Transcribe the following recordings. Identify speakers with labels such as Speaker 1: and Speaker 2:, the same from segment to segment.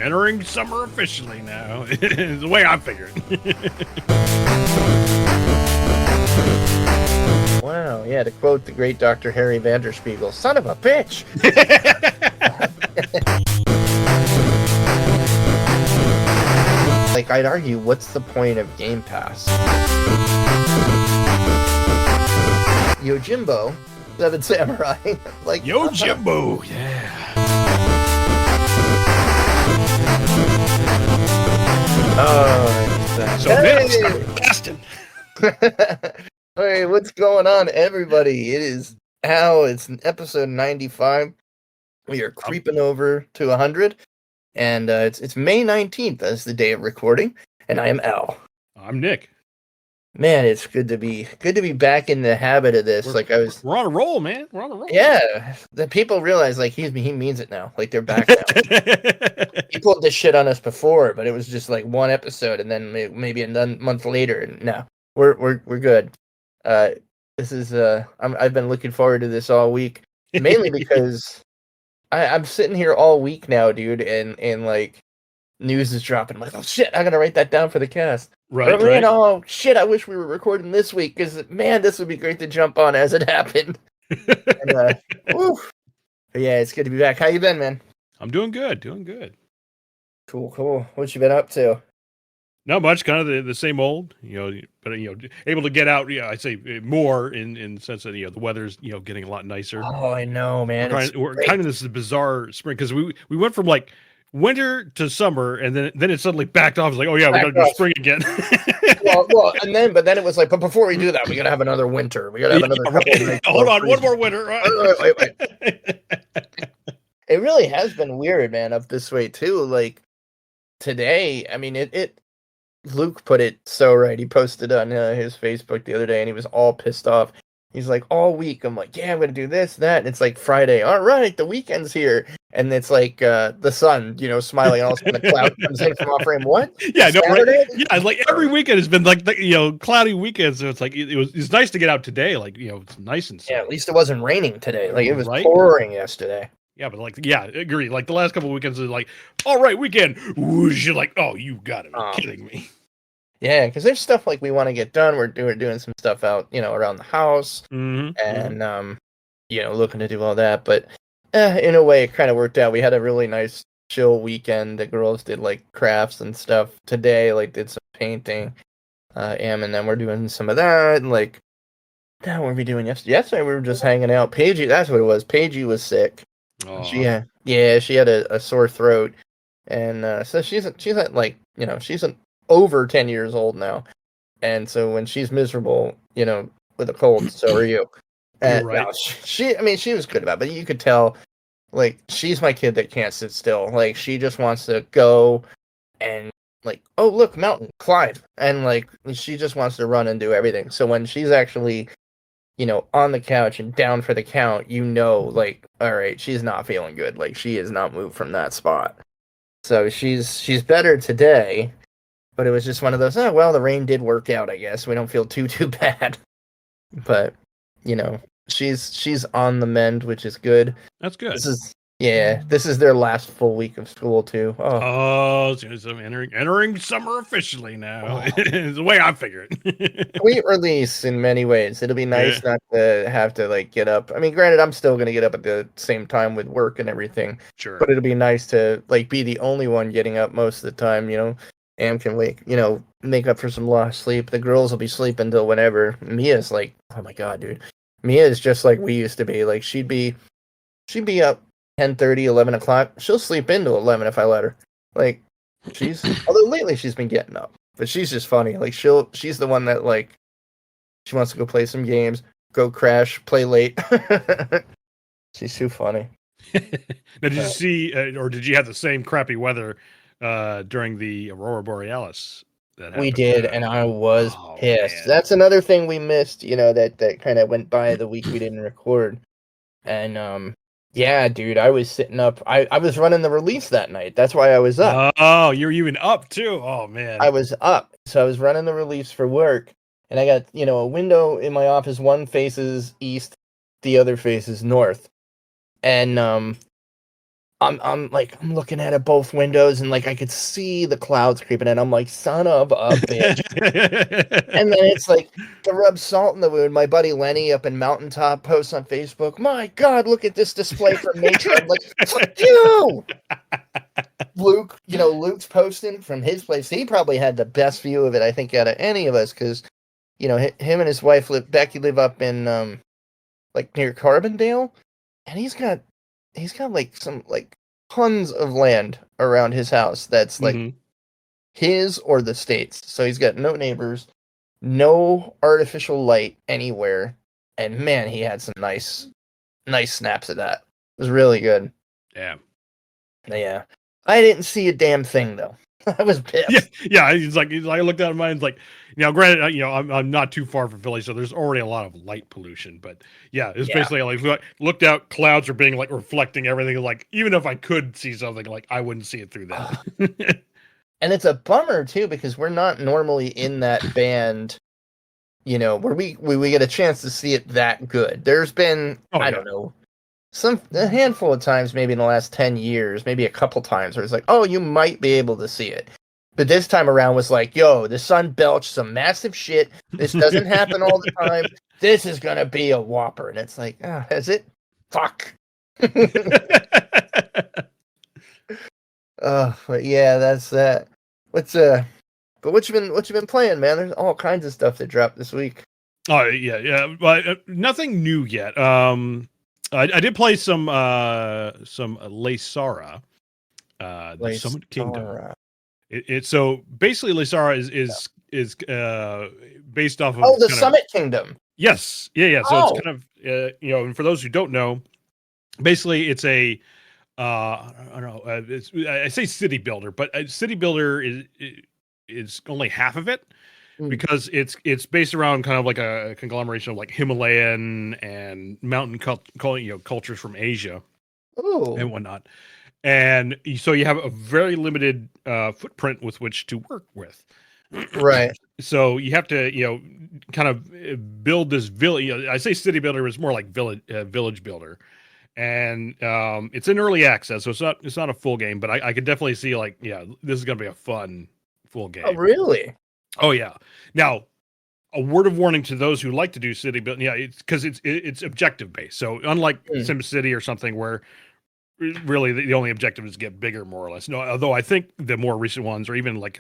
Speaker 1: entering summer officially now. It's the way I figured.
Speaker 2: Wow, yeah, to quote the great Dr. Harry Vanderspiegel, son of a bitch! Like, I'd argue, what's the point of Game Pass? Yojimbo, Seven Samurai, like...
Speaker 1: Yojimbo, yeah.
Speaker 2: Oh,
Speaker 1: So hey! Bastin.
Speaker 2: Hey, what's going on, everybody? It is Al. It's episode 95. We are creeping over to 100, and it's May 19th as the day of recording, and I am Al.
Speaker 1: I'm Nick.
Speaker 2: Man, it's good to be back in the habit of this.
Speaker 1: We're on a roll, man. We're on a roll.
Speaker 2: Yeah, the people realize like he means it now. Like they're back now. He pulled this shit on us before, but it was just like one episode, and then maybe a month later. And no, we're good. This is I've been looking forward to this all week, mainly because I'm sitting here all week now, dude, and like news is dropping. I'm like, oh shit, I gotta write that down for the cast.
Speaker 1: Right,
Speaker 2: man, oh shit, I wish we were recording this week because man, this would be great to jump on as it happened. And, yeah, it's good to be back. How you been, man?
Speaker 1: I'm doing good,
Speaker 2: Cool. What you been up to?
Speaker 1: Not much, kind of the same old, but able to get out. Yeah, I'd say more in the sense that the weather's getting a lot nicer.
Speaker 2: Oh, I know, man.
Speaker 1: We're kind of this bizarre spring because we went from like winter to summer, and then it suddenly backed off. It's like, oh yeah, we got to do spring again.
Speaker 2: well, but then it was like, but before we do that, we gotta have another winter. We gotta have another.
Speaker 1: Right. Hold on, one more winter.
Speaker 2: Wait. It really has been weird, man, up this way too. Like today, I mean, it. Luke put it so right. He posted on his Facebook the other day, and he was all pissed off. He's like, all week, I'm like, yeah, I'm gonna do this, that. And it's like Friday. All right, the weekend's here, and it's like the sun, smiling, and all of a sudden the cloud comes in from off frame. What?
Speaker 1: Yeah, no, right? Yeah, like every weekend has been like cloudy weekends. So it's like it's nice to get out today. Like it's nice and sunny.
Speaker 2: Yeah, at least it wasn't raining today. Like it was pouring yesterday.
Speaker 1: Yeah, but agree. Like the last couple of weekends is like, all right, weekend. Whoosh, you're like, oh, you gotta be kidding me.
Speaker 2: Yeah, because there's stuff like we want to get done. We're doing some stuff out, around the house,
Speaker 1: and
Speaker 2: looking to do all that. But in a way, it kind of worked out. We had a really nice, chill weekend. The girls did like crafts and stuff today. Like did some painting, and then we're doing some of that. And like, what were we doing yesterday? Yesterday we were just hanging out. Paigey, that's what it was. Paigey was sick. She had a sore throat, and so she's at like she's over 10 years old now, and so when she's miserable, with a cold, so are you. And
Speaker 1: right.
Speaker 2: No, she was good about it, but you could tell, like, she's my kid that can't sit still. Like, she just wants to go and like, oh look, mountain, climb, and like she just wants to run and do everything. So when she's actually on the couch and down for the count, like, all right, she's not feeling good. Like, she has not moved from that spot. So she's better today, but it was just one of those, oh, well, the rain did work out, I guess. We don't feel too bad. But, she's on the mend, which is good.
Speaker 1: That's good.
Speaker 2: This is their last full week of school, too.
Speaker 1: Oh, so I'm entering summer officially now. It's the way I figured.
Speaker 2: Sweet release in many ways. It'll be nice not to have to, like, get up. I mean, granted, I'm still going to get up at the same time with work and everything.
Speaker 1: Sure.
Speaker 2: But it'll be nice to, like, be the only one getting up most of the time, Am can make up for some lost sleep. The girls will be sleeping till whenever. Mia's like, oh my god, dude. Mia is just like we used to be. Like, she'd be up 10:30, 11 o'clock. She'll sleep into 11 if I let her. Like, although lately she's been getting up. But she's just funny. Like, she's the one that, like, she wants to go play some games, go crash, play late. She's too funny.
Speaker 1: Now, did you see, or did you have the same crappy weather during the Aurora Borealis?
Speaker 2: We did, and I was pissed.
Speaker 1: Man.
Speaker 2: That's another thing we missed, that kind of went by the week we didn't record. And, yeah, dude, I was sitting up. I was running the release that night. That's why I was up.
Speaker 1: Oh, you're even up, too? Oh, man.
Speaker 2: I was up. So I was running the release for work, and I got, a window in my office. One faces east, the other faces north. And, I'm looking at it both windows, and like I could see the clouds creeping in. I'm like, son of a bitch. And then it's like to rub salt in the wound. My buddy Lenny up in Mountaintop posts on Facebook, "My God, look at this display from nature." I'm like, "Fuck you!" Luke's posting from his place. He probably had the best view of it, I think, out of any of us, because him and his wife Becky live up in like near Carbondale, and he's got like some like tons of land around his house that's like his or the state's. So he's got no neighbors, no artificial light anywhere, and man, he had some nice snaps of that. It was really good.
Speaker 1: Yeah.
Speaker 2: I didn't see a damn thing though. I was pissed.
Speaker 1: Yeah. He's like I looked at mine. It's like, granted, I'm not too far from Philly, so there's already a lot of light pollution. But yeah, it's basically like looked out, clouds are being like reflecting everything. Like even if I could see something, like I wouldn't see it through that.
Speaker 2: And it's a bummer too, because we're not normally in that band, where we get a chance to see it that good. There's been I don't know, a handful of times, maybe in the last 10 years, maybe a couple times, where it's like, oh, you might be able to see it. But this time around was like, yo, the sun belched some massive shit. This doesn't happen all the time. This is going to be a whopper. And it's like, is it? Fuck. But yeah, that's that. But what you been playing, man? There's all kinds of stuff that dropped this week.
Speaker 1: Oh yeah. But nothing new yet. I did play some Laysara, the Summit Kingdom. So basically, Laysara is based off of
Speaker 2: the Summit Kingdom.
Speaker 1: Yes, yeah. So it's kind of and for those who don't know, basically it's a I don't know. I say city builder, but city builder is only half of it. Because it's based around kind of like a conglomeration of like Himalayan and mountain cultures from Asia and whatnot. And so you have a very limited footprint with which to work with.
Speaker 2: Right.
Speaker 1: So you have to, kind of build this village. I say city builder is more like village builder. And it's in early access, so it's not a full game, but I could definitely see like, this is going to be a fun full game.
Speaker 2: Oh, really?
Speaker 1: Oh yeah. Now, a word of warning to those who like to do city building. Yeah, it's because it's objective based. So unlike SimCity or something where really the only objective is to get bigger, more or less. No, although I think the more recent ones, or even like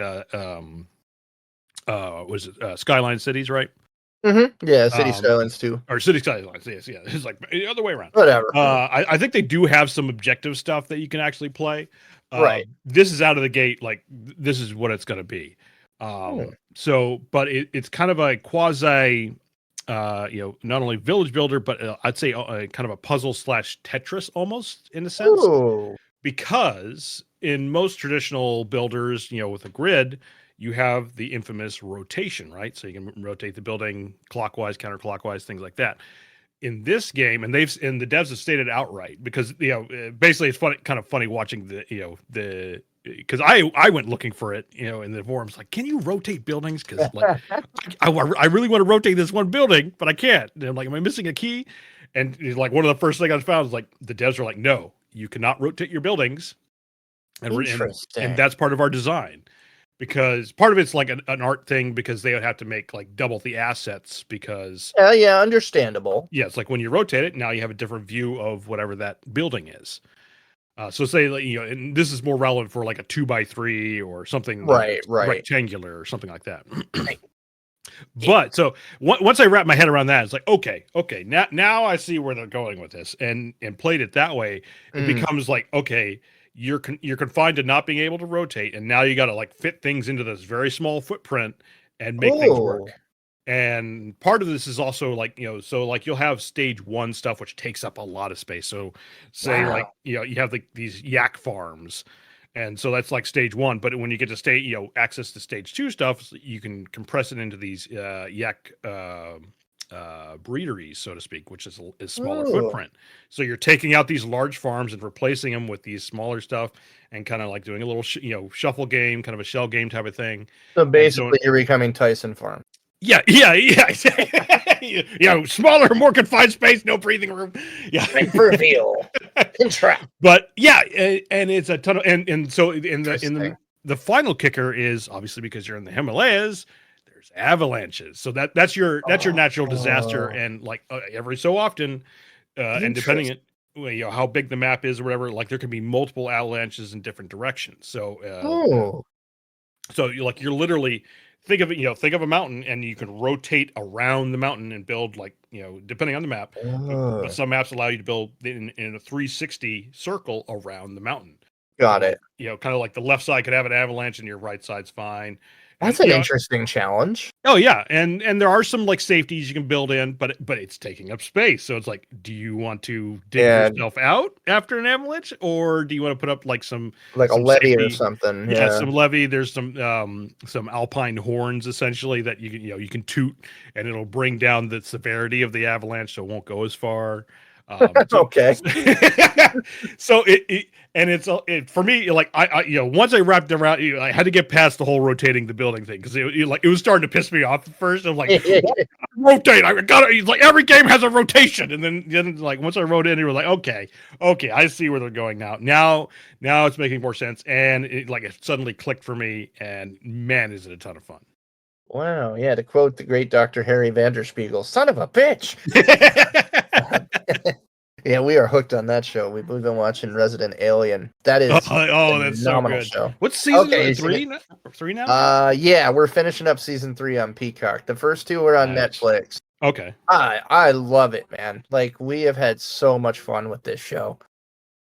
Speaker 1: Skyline Cities, right?
Speaker 2: Mm-hmm. Yeah, City Skylines too,
Speaker 1: or City Skylines. Yes, yeah. It's like the other way around.
Speaker 2: Whatever.
Speaker 1: I think they do have some objective stuff that you can actually play.
Speaker 2: Right.
Speaker 1: This is out of the gate. Like this is what it's going to be. So, but it's kind of a quasi, not only village builder, but I'd say kind of a puzzle / Tetris almost in a sense.
Speaker 2: Ooh.
Speaker 1: Because in most traditional builders, with a grid, you have the infamous rotation, right? So you can rotate the building clockwise, counterclockwise, things like that. In this game, and the devs have stated outright, because basically it's kind of funny watching the because I went looking for it, in the forums, like, can you rotate buildings? Because like I really want to rotate this one building, but I can't. And I'm like, am I missing a key? And like one of the first things I found was like the devs are like, no, you cannot rotate your buildings, and that's part of our design. Because part of it's like an art thing, because they would have to make like double the assets, because
Speaker 2: understandable.
Speaker 1: Yeah, it's like when you rotate it, now you have a different view of whatever that building is. So say like, and this is more relevant for like a 2x3 or something
Speaker 2: right.
Speaker 1: rectangular or something like that. But so once I wrap my head around that, it's like okay, now I see where they're going with this, and played it that way. It becomes like, okay, you're confined to not being able to rotate, and now you got to like fit things into this very small footprint and make things work. And part of this is also like, so like you'll have stage 1 stuff, which takes up a lot of space. So say like, you have like these yak farms, and so that's like stage 1. But when you get to access to stage 2 stuff, you can compress it into these yak breederys, so to speak, which is a smaller footprint. So you're taking out these large farms and replacing them with these smaller stuff, and kind of like doing a little shuffle game, kind of a shell game type of thing.
Speaker 2: So basically, you're becoming Tyson Farm.
Speaker 1: Yeah. Smaller, more confined space, no breathing room. Yeah.
Speaker 2: Reveal. Entrap.
Speaker 1: But yeah, and it's a ton of and so in
Speaker 2: Interesting.
Speaker 1: the final kicker is obviously because you're in the Himalayas, there's avalanches. So that's your natural disaster,
Speaker 2: Oh,
Speaker 1: and like every so often, and depending
Speaker 2: interesting.
Speaker 1: on how big the map is or whatever, like there can be multiple avalanches in different directions. So
Speaker 2: Oh,
Speaker 1: so you're literally think of it, think of a mountain and you can rotate around the mountain and build like, depending on the map. But
Speaker 2: oh,
Speaker 1: some maps allow you to build in a 360 circle around the mountain.
Speaker 2: got
Speaker 1: So,
Speaker 2: it.
Speaker 1: kind of like the left side could have an avalanche and your right side's fine. And
Speaker 2: That's an interesting challenge.
Speaker 1: oh yeah, and there are some like safeties you can build in, but it's taking up space. So it's like, do you want to dig
Speaker 2: Yeah,
Speaker 1: yourself out after an avalanche, or do you want to put up like some
Speaker 2: like a levee or
Speaker 1: safety?
Speaker 2: something.
Speaker 1: Yeah,
Speaker 2: Yeah.
Speaker 1: some levee. There's some alpine horns essentially that you can toot, and it'll bring down the severity of the avalanche, so it won't go as far. So
Speaker 2: Okay.
Speaker 1: so and it for me, like I once I wrapped around, I had to get past the whole rotating the building thing because it was starting to piss me off at first. I'm like, rotate. I got it. Like every game has a rotation, and then like once I wrote in, it was like, okay, I see where they're going now. Now it's making more sense, and it suddenly clicked for me. And man, is it a ton of fun.
Speaker 2: Wow. Yeah. To quote the great Dr. Harry Vanderspiegel, "Son of a bitch." Yeah, we are hooked on that show. We've been watching Resident Alien. That is a
Speaker 1: That's so
Speaker 2: phenomenal
Speaker 1: good.
Speaker 2: show.
Speaker 1: What's season
Speaker 2: Okay,
Speaker 1: three? Three now?
Speaker 2: yeah, we're finishing up season 3 on Peacock. The first 2 were on
Speaker 1: Nice.
Speaker 2: Netflix.
Speaker 1: Okay.
Speaker 2: I love it, man. Like we have had so much fun with this show.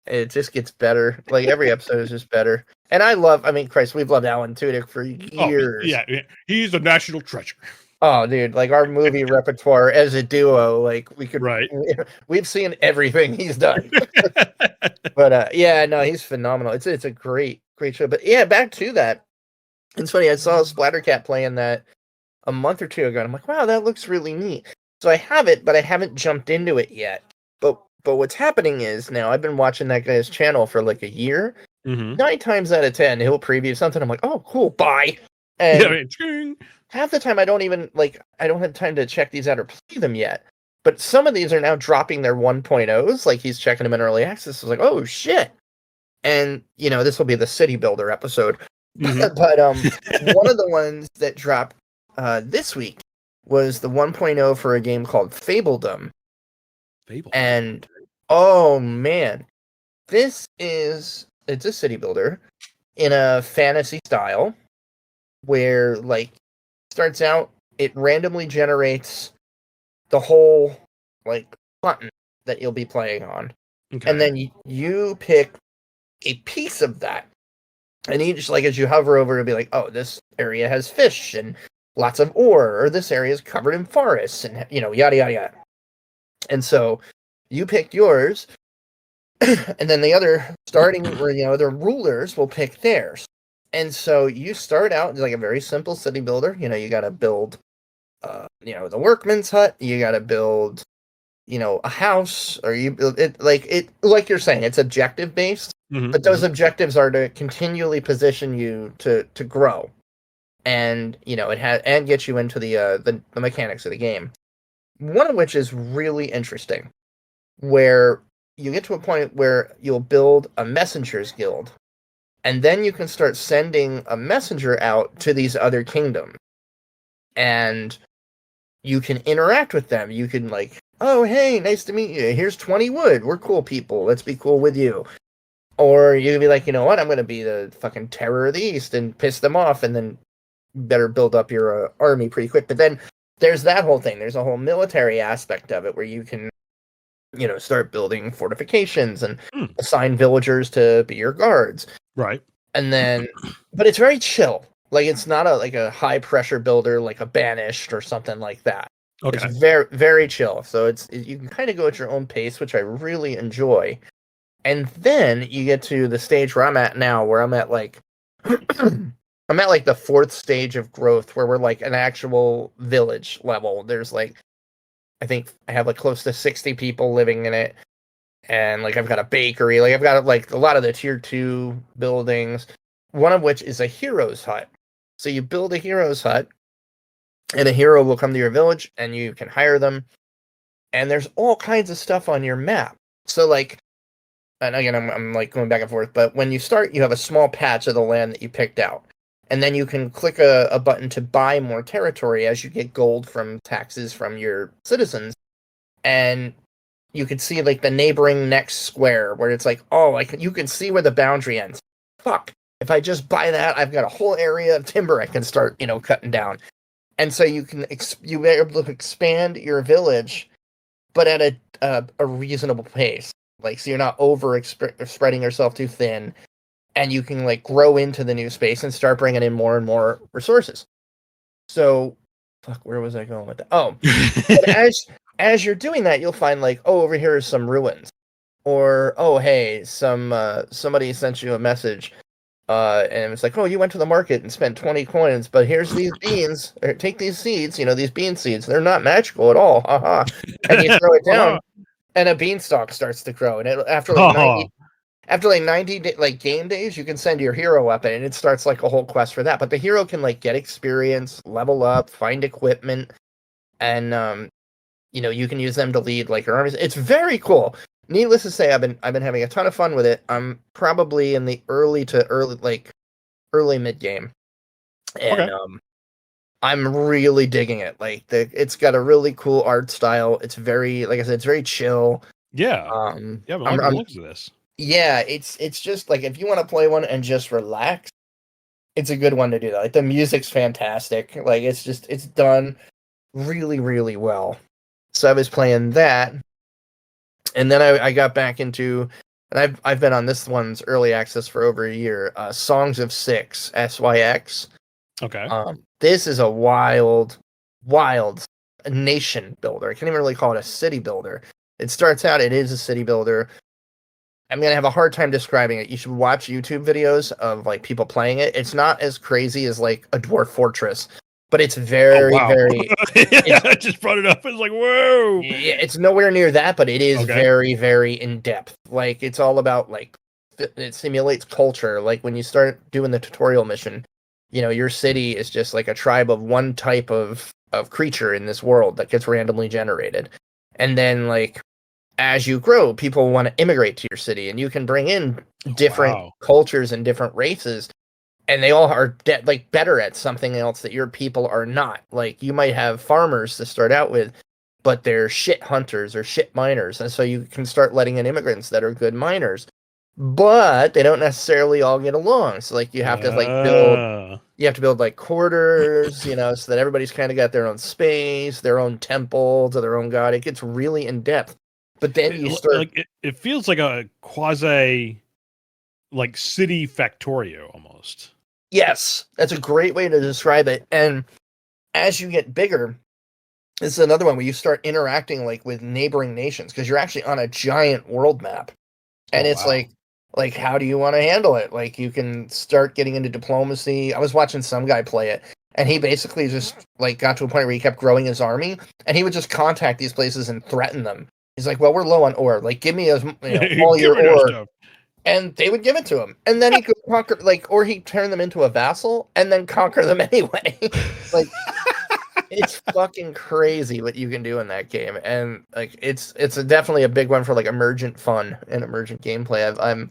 Speaker 2: It just gets better. Like every episode is just better. And I mean, Christ, we've loved Alan Tudyk for
Speaker 1: Oh
Speaker 2: years.
Speaker 1: yeah, he's a national treasure.
Speaker 2: Oh, dude, like our movie repertoire as a duo, like we could,
Speaker 1: Right.
Speaker 2: we've seen everything he's done. But yeah, no, he's phenomenal. It's a great show. But yeah, back to that. It's funny. I saw Splattercat playing that a month or two ago, and I'm like, wow, that looks really neat. So I have it, but I haven't jumped into it yet. But what's happening is now I've been watching that guy's channel for like a year.
Speaker 1: Mm-hmm.
Speaker 2: 9 times out of 10, he'll preview something. I'm like, oh, cool, bye. And half the time I don't have time to check these out or play them yet. But some of these are now dropping their 1.0s, like he's checking them in early access. I was like, oh shit. And this will be the city builder episode.
Speaker 1: Mm-hmm.
Speaker 2: But one of the ones that dropped this week was the 1.0 for a game called Fabledom. And oh man, it's a city builder in a fantasy style where like starts out, it randomly generates the whole like button that you'll be playing on. Okay. And then you pick a piece of that. And each, like, as you hover over, it'll be like, oh, this area has fish and lots of ore, or this area is covered in forests, and yada yada yada. And so you pick yours, and then the other starting where the rulers will pick theirs. And so you start out like a very simple city builder. You got to build, the workman's hut. You got to build, a house, or you build it like you're saying, it's objective based. Mm-hmm. But those objectives are to continually position you to grow, and and get you into the mechanics of the game. One of which is really interesting, where you get to a point where you'll build a messengers guild, and then you can start sending a messenger out to these other kingdoms, and you can interact with them. You can like, oh hey, nice to meet you. Here's 20 wood. We're cool people. Let's be cool with you. Or you can be like, you know what? I'm going to be the fucking terror of the East and piss them off, and then better build up your army pretty quick. But then there's that whole thing. There's a whole military aspect of it where you can, start building fortifications and assign villagers to be your guards.
Speaker 1: Right.
Speaker 2: And then, but it's very chill. Like it's not a high pressure builder like a Banished or something like that. Okay. It's very, very chill. So you can kind of go at your own pace, which I really enjoy. And then you get to the stage where I'm at now, where I'm at like I'm at like the 4th stage of growth, where we're like an actual village level. There's like, I think I have like close to 60 people living in it, and like I've got a bakery, like I've got like a lot of the tier 2 buildings, one of which is a hero's hut. So you build a hero's hut, and a hero will come to your village, and you can hire them. And there's all kinds of stuff on your map. So like, and again, I'm like going back and forth, but when you start, you have a small patch of the land that you picked out. And then you can click a button to buy more territory as you get gold from taxes from your citizens. And you can see like the neighboring next square where it's like, oh, like you can see where the boundary ends. Fuck. If I just buy that, I've got a whole area of timber I can start, cutting down. And so you can you are able to expand your village, but at a reasonable pace. Like, so you're not spreading yourself too thin, and you can like grow into the new space and start bringing in more and more resources. So, fuck, where was I going with that? Oh, but as you're doing that, you'll find like, oh, over here is some ruins, or oh, hey, somebody sent you a message, and it's like, oh, you went to the market and spent 20 coins, but here's these beans, or take these seeds, these bean seeds, they're not magical at all, haha, and you throw it down. And a beanstalk starts to grow, and after 90 like game days, you can send your hero up, and it starts like a whole quest for that. But the hero can like get experience, level up, find equipment, and you can use them to lead like your armies. It's very cool. Needless to say, I've been having a ton of fun with it. I'm probably in the early mid game, and I'm really digging it. Like it's got a really cool art style. It's very, like I said, it's very chill.
Speaker 1: Yeah. Yeah, but I'm looking at this.
Speaker 2: Yeah, it's just like if you want to play one and just relax, it's a good one to do that. Like the music's fantastic. Like it's done really, really well. So I was playing that, and then I got back into, and I've been on this one's early access for over a year. Songs of Six, SYX.
Speaker 1: Okay.
Speaker 2: This is a wild nation builder. I can't even really call it a city builder. It starts out, it is a city builder. I'm going to have a hard time describing it. You should watch YouTube videos of like people playing it. It's not as crazy as like a Dwarf Fortress, but it's very, very...
Speaker 1: I just brought it up. It's like, whoa!
Speaker 2: Yeah, it's nowhere near that, but it is very, very in-depth. Like, it's all about, like, it simulates culture. Like, when you start doing the tutorial mission, your city is just like a tribe of one type of creature in this world that gets randomly generated. And then, like, as you grow, people want to immigrate to your city, and you can bring in different cultures and different races, and they all are better at something else that your people are not. Like, you might have farmers to start out with, but they're shit hunters or shit miners, and so you can start letting in immigrants that are good miners. But they don't necessarily all get along. So like you have to build like quarters, so that everybody's kind of got their own space, their own temple to their own god. It gets really in depth. But then you start
Speaker 1: like it feels like a quasi like city Factorio almost.
Speaker 2: Yes, that's a great way to describe it. And as you get bigger, this is another one where you start interacting like with neighboring nations, because you're actually on a giant world map. And it's like, how do you want to handle it? Like, you can start getting into diplomacy. I was watching some guy play it, and he basically just, like, got to a point where he kept growing his army, and he would just contact these places and threaten them. He's like, well, we're low on ore. Like, give me all your ore. And they would give it to him. And then he could conquer, like, or he'd turn them into a vassal, and then conquer them anyway. Like, it's fucking crazy what you can do in that game. And, like, it's definitely a big one for, like, emergent fun and emergent gameplay.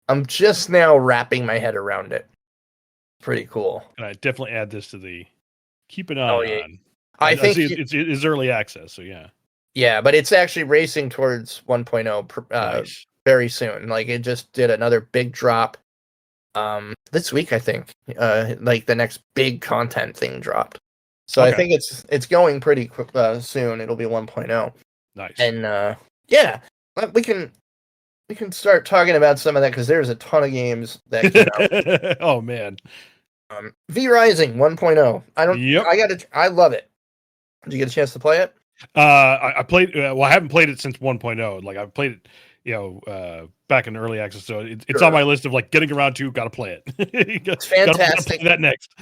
Speaker 2: I'm just now wrapping my head around it. Pretty cool.
Speaker 1: And I definitely add this to the keep an eye on.
Speaker 2: I think
Speaker 1: it's early access, so yeah.
Speaker 2: Yeah, but it's actually racing towards 1.0 very soon. Like, it just did another big drop this week, I think. Like, the next big content thing dropped. So I think it's going pretty quick soon. It'll be 1.0.
Speaker 1: Nice.
Speaker 2: And yeah, we can start talking about some of that, because there's a ton of games that came out.
Speaker 1: Oh man.
Speaker 2: V Rising 1.0. I love it. Did you get a chance to play it?
Speaker 1: I played. Well, I haven't played it since 1.0. Like, I've played it, back in early access. So it's on my list of like getting around to. Got to play it.
Speaker 2: It's fantastic.
Speaker 1: Gotta play that next.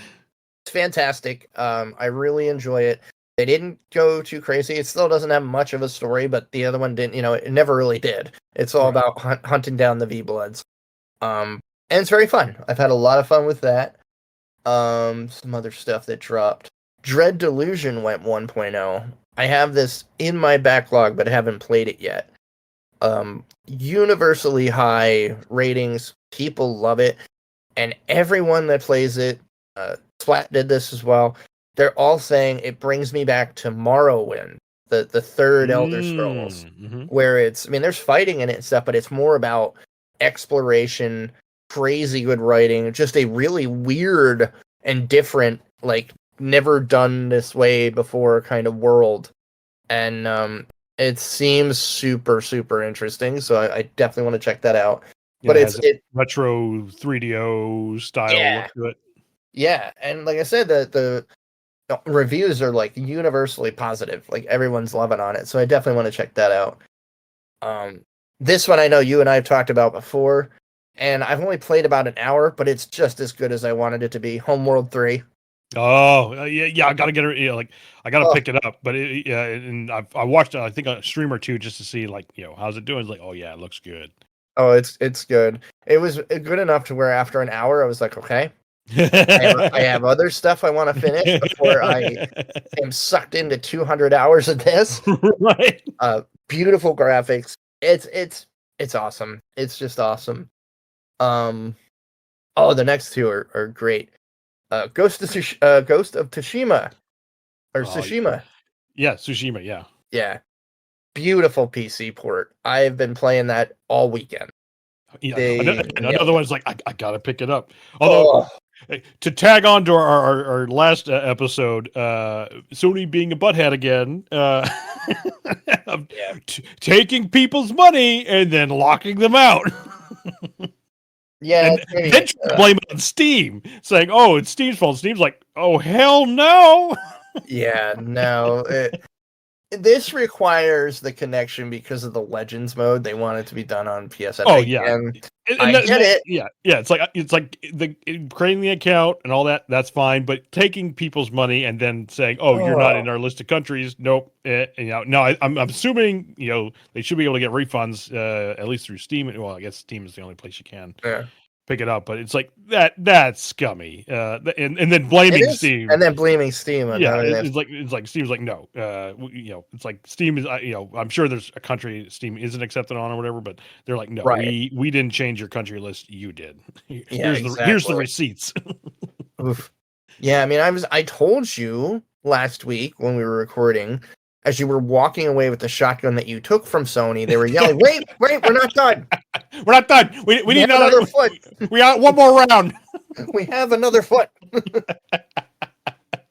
Speaker 2: It's fantastic. I really enjoy it. They didn't go too crazy. It still doesn't have much of a story, but the other one didn't. It never really did. It's all about hunting down the V-Bloods. And it's very fun. I've had a lot of fun with that. Some other stuff that dropped. Dread Delusion went 1.0. I have this in my backlog, but haven't played it yet. Universally high ratings. People love it. And everyone that plays it, Splat did this as well. They're all saying it brings me back to Morrowind, the third Elder Scrolls, where it's, I mean, there's fighting in it and stuff, but it's more about exploration, crazy good writing, just a really weird and different, like, never done this way before kind of world. And it seems super, super interesting, so I definitely want to check that out.
Speaker 1: Yeah,
Speaker 2: But
Speaker 1: it has
Speaker 2: it
Speaker 1: retro 3DO style look to it.
Speaker 2: Yeah, and like I said, the reviews are like universally positive. Like everyone's loving on it, so I definitely want to check that out. This one I know you and I have talked about before, and I've only played about an hour, but it's just as good as I wanted it to be. Homeworld 3.
Speaker 1: Oh, yeah, I gotta get it. You know, like I gotta pick it up, but yeah, and I watched I think a stream or two just to see like how's it doing. It's like, oh yeah, it looks good.
Speaker 2: Oh, it's good. It was good enough to where after an hour I was like, okay, I have other stuff I want to finish before I am sucked into 200 hours of this.
Speaker 1: Right.
Speaker 2: Beautiful graphics. It's awesome. It's just awesome. Oh, the next two are great. Ghost of Tsushima or Tsushima.
Speaker 1: Yeah, Tsushima. Yeah.
Speaker 2: Yeah. Beautiful PC port. I've been playing that all weekend.
Speaker 1: Yeah, another one's like I gotta pick it up. Although to tag on to our last episode, Sony being a butthead again, taking people's money and then locking them out.
Speaker 2: Yeah,
Speaker 1: and then blame it on Steam, saying, "Oh, it's Steam's fault." Steam's like, "Oh, hell no."
Speaker 2: Yeah, no. This requires the connection because of the Legends mode. They want it to be done on PSN.
Speaker 1: Oh yeah,
Speaker 2: I get it.
Speaker 1: Yeah. It's like creating the account and all that. That's fine, but taking people's money and then saying, "Oh, you're not in our list of countries." Nope. No. I'm assuming they should be able to get refunds at least through Steam. Well, I guess Steam is the only place you can pick it up, but it's like that's scummy. And then blaming Steam.
Speaker 2: And then blaming Steam.
Speaker 1: Yeah, it's like Steam's like no. It's like Steam is. I'm sure there's a country Steam isn't accepted on or whatever, but they're like no, we didn't change your country list. You did. Here's the receipts.
Speaker 2: Oof. Yeah, I mean, I told you last week when we were recording, as you were walking away with the shotgun that you took from Sony, they were yelling, "Wait, we're not done.
Speaker 1: We're not done. We need
Speaker 2: another foot.
Speaker 1: We got one more round.
Speaker 2: We have another foot."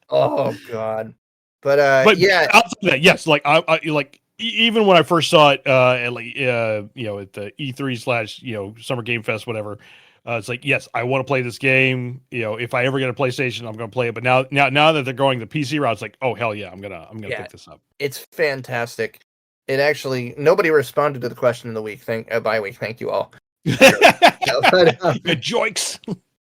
Speaker 2: Oh God. But yeah,
Speaker 1: outside that, yes, like I like even when I first saw it at the E3 / Summer Game Fest, whatever. It's like, yes, I want to play this game. If I ever get a PlayStation, I'm going to play it. But now that they're going the PC route, it's like, oh hell yeah, I'm gonna pick this up.
Speaker 2: It's fantastic. It actually nobody responded to the question of the week. Bye week. Thank you all.
Speaker 1: Joinks.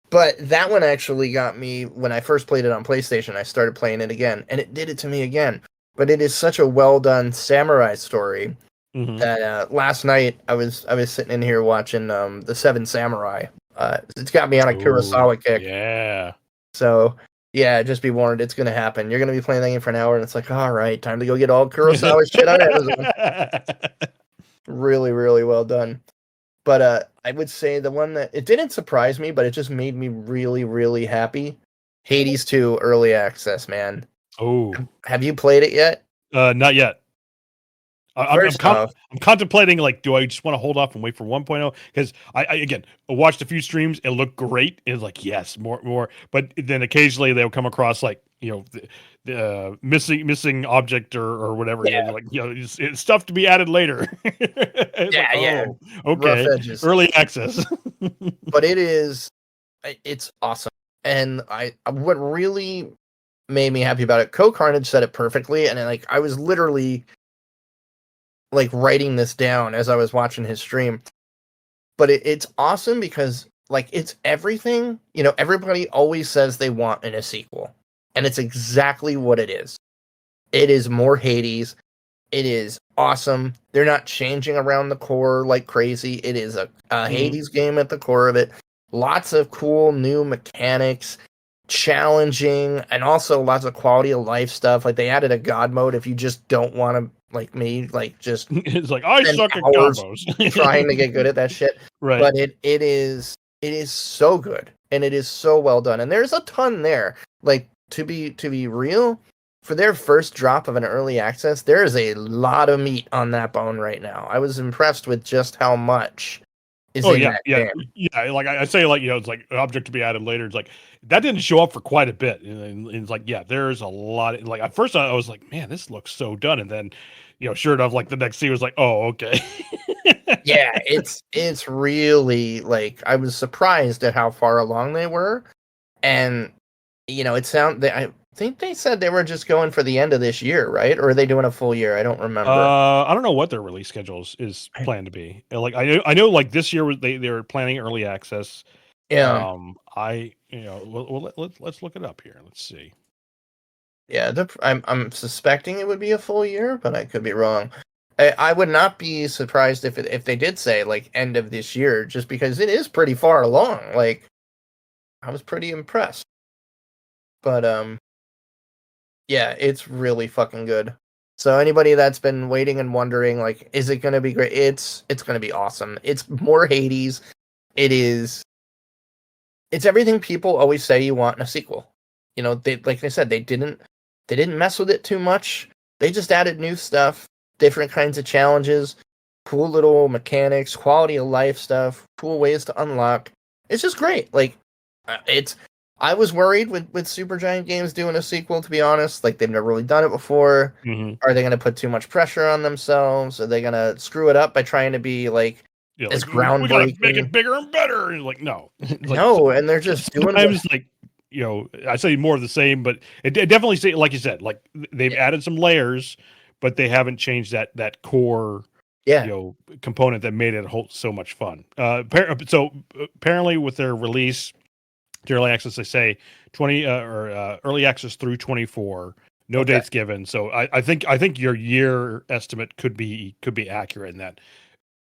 Speaker 2: But that one actually got me when I first played it on PlayStation. I started playing it again, and it did it to me again. But it is such a well done samurai story that last night I was sitting in here watching the Seven Samurai. It's got me on a Kurosawa kick.
Speaker 1: Yeah.
Speaker 2: So yeah, just be warned, it's gonna happen. You're gonna be playing that game for an hour, and it's like, all right, time to go get all Kurosawa shit on Amazon. Really, really well done. But I would say the one that it didn't surprise me, but it just made me really, really happy. Hades 2 early access, man.
Speaker 1: Oh,
Speaker 2: have you played it yet?
Speaker 1: Not yet. I'm contemplating, like, do I just want to hold off and wait for 1.0? Because I watched a few streams. It looked great. It's like, yes, more. But then occasionally they'll come across like, the missing object or whatever.
Speaker 2: Yeah.
Speaker 1: Like, it's stuff to be added later.
Speaker 2: Yeah.
Speaker 1: Okay. Early access.
Speaker 2: But it's awesome. And what really made me happy about it, Co-Carnage said it perfectly, and I was literally like writing this down as I was watching his stream. But it's awesome because it's everything, everybody always says they want in a sequel. And it's exactly what it is. It is more Hades. It is awesome. They're not changing around the core like crazy. It is a Hades game at the core of it. Lots of cool new mechanics. challenging, and also lots of quality of life stuff. Like they added a god mode if you just don't want to, like me, like just
Speaker 1: It's like I
Speaker 2: spend
Speaker 1: suck at
Speaker 2: hours
Speaker 1: combos.
Speaker 2: trying to get good at that shit.
Speaker 1: Right.
Speaker 2: But it is so good, and it is so well done, and there's a ton there. Like to be real, for their first drop of an early access, there is a lot of meat on that bone right now. I was impressed with just how much is in that game.
Speaker 1: Yeah. Like I say, like it's like an object to be added later. It's like that didn't show up for quite a bit, and it's like there's a lot. Like at first I was like, man, this looks so done, and then sure enough, like the next scene was like, oh, okay.
Speaker 2: Yeah, it's really like I was surprised at how far along they were, and I think they said they were just going for the end of this year, right? Or are they doing a full year? I don't remember.
Speaker 1: I don't know what their release schedule is planned to be. Like I know like this year they were planning early access.
Speaker 2: Yeah,
Speaker 1: Let's look it up here. Let's see.
Speaker 2: yeah. I'm suspecting it would be a full year, but I could be wrong. I would not be surprised if they did say like end of this year, just because it is pretty far along. Like I was pretty impressed. But yeah, it's really fucking good. So anybody that's been waiting and wondering, like, is it gonna be great? It's gonna be awesome. It's more Hades. It's everything people always say you want in a sequel. They, like I said, they didn't mess with it too much. They just added new stuff, different kinds of challenges, cool little mechanics, quality of life stuff, cool ways to unlock. It's just great. Like I was worried with Supergiant Games doing a sequel, to be honest. Like, they've never really done it before.
Speaker 1: Mm-hmm.
Speaker 2: Are they going to put too much pressure on themselves? Are they going to screw it up by trying to be, like, as groundbreaking? We got to
Speaker 1: make it bigger and better. And like, no. Like,
Speaker 2: no, and they're just doing
Speaker 1: it. Like, I say more of the same, but it definitely, say, like you said, like, they've added some layers, but they haven't changed that core component that made it so much fun. So apparently with their release to early access, they say 20 early access through 24, no dates given. So I think your year estimate could be accurate in that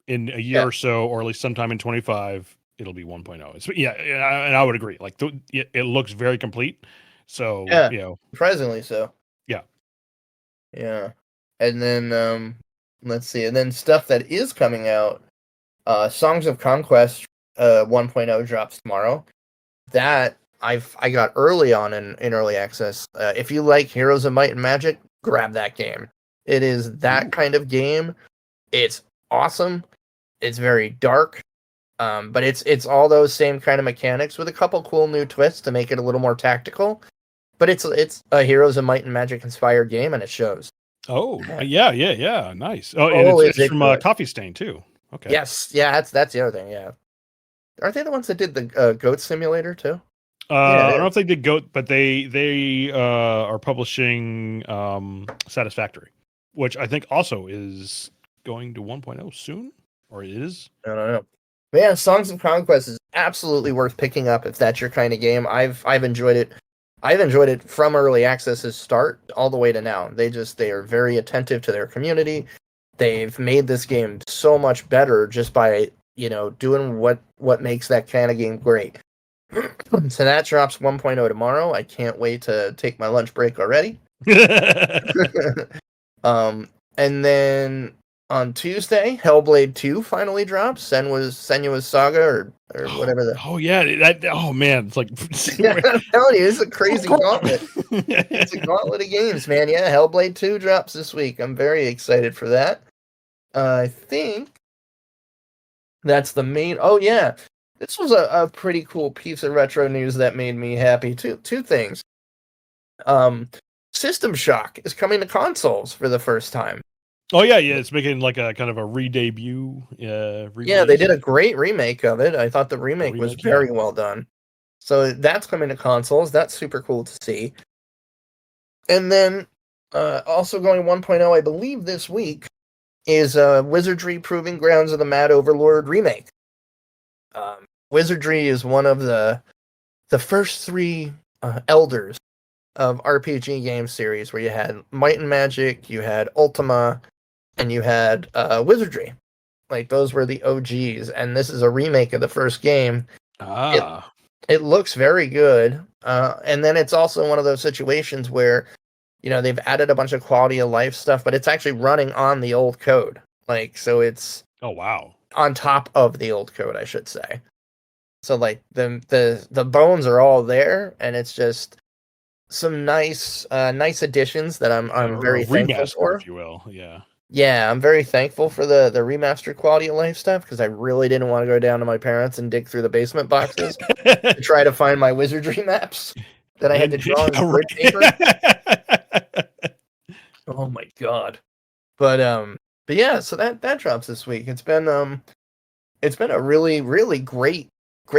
Speaker 1: in a year or so, or at least sometime in 25, it'll be 1.0. So, and I would agree. Like it looks very complete. So
Speaker 2: surprisingly so. Yeah. And then let's see, and then stuff that is coming out, Songs of Conquest 1.0 drops tomorrow. That I got early on in early access. If you like Heroes of Might and Magic, grab that game. It is that kind of game. It's awesome. It's very dark, but it's all those same kind of mechanics with a couple cool new twists to make it a little more tactical. But it's a Heroes of Might and Magic inspired game, and it shows.
Speaker 1: Oh, yeah, nice. Oh, and it's from Coffee Stain too. Okay.
Speaker 2: Yes, yeah, that's the other thing. Yeah, aren't they the ones that did the Goat Simulator too?
Speaker 1: I don't know if they did Goat, but they are publishing Satisfactory, which I think also is going to 1.0 soon, or it is.
Speaker 2: I don't know. But yeah, Songs of Conquest is absolutely worth picking up if that's your kind of game. I've enjoyed it. I've enjoyed it from early access's start all the way to now. They are very attentive to their community. They've made this game so much better just by doing what makes that kind of game great. So that drops 1.0 tomorrow. I can't wait to take my lunch break already. And then on Tuesday, Hellblade 2 finally drops. Senua's Saga or whatever the.
Speaker 1: Oh yeah, man, it's like.
Speaker 2: I'm telling you, it's a crazy gauntlet. It's a gauntlet of games, man. Yeah, Hellblade 2 drops this week. I'm very excited for that. I think that's the main. Oh yeah, this was a pretty cool piece of retro news that made me happy. Two things. System Shock is coming to consoles for the first time.
Speaker 1: Oh yeah, it's making like a kind of a re-debut. Yeah,
Speaker 2: they did a great remake of it. I thought the remake was very well done. So that's coming to consoles. That's super cool to see. And then also going 1.0, I believe this week, is Wizardry Proving Grounds of the Mad Overlord remake. Wizardry is one of the first three elders of RPG game series, where you had Might and Magic, you had Ultima, and you had Wizardry. Like, those were the OGs, and this is a remake of the first game. It looks very good. And then it's also one of those situations where, they've added a bunch of quality of life stuff, but it's actually running on the old code. Like, so it's
Speaker 1: Oh wow.
Speaker 2: on top of the old code, I should say. So like the bones are all there, and it's just some nice additions that I'm
Speaker 1: Or a
Speaker 2: very thankful
Speaker 1: remaster,
Speaker 2: for.
Speaker 1: if you will. Yeah.
Speaker 2: Yeah, I'm very thankful for the remastered quality of life stuff, because I really didn't want to go down to my parents and dig through the basement boxes to try to find my Wizardry maps that I had to draw on grid paper. Oh my god. But yeah, so that drops this week. It's been a really, really great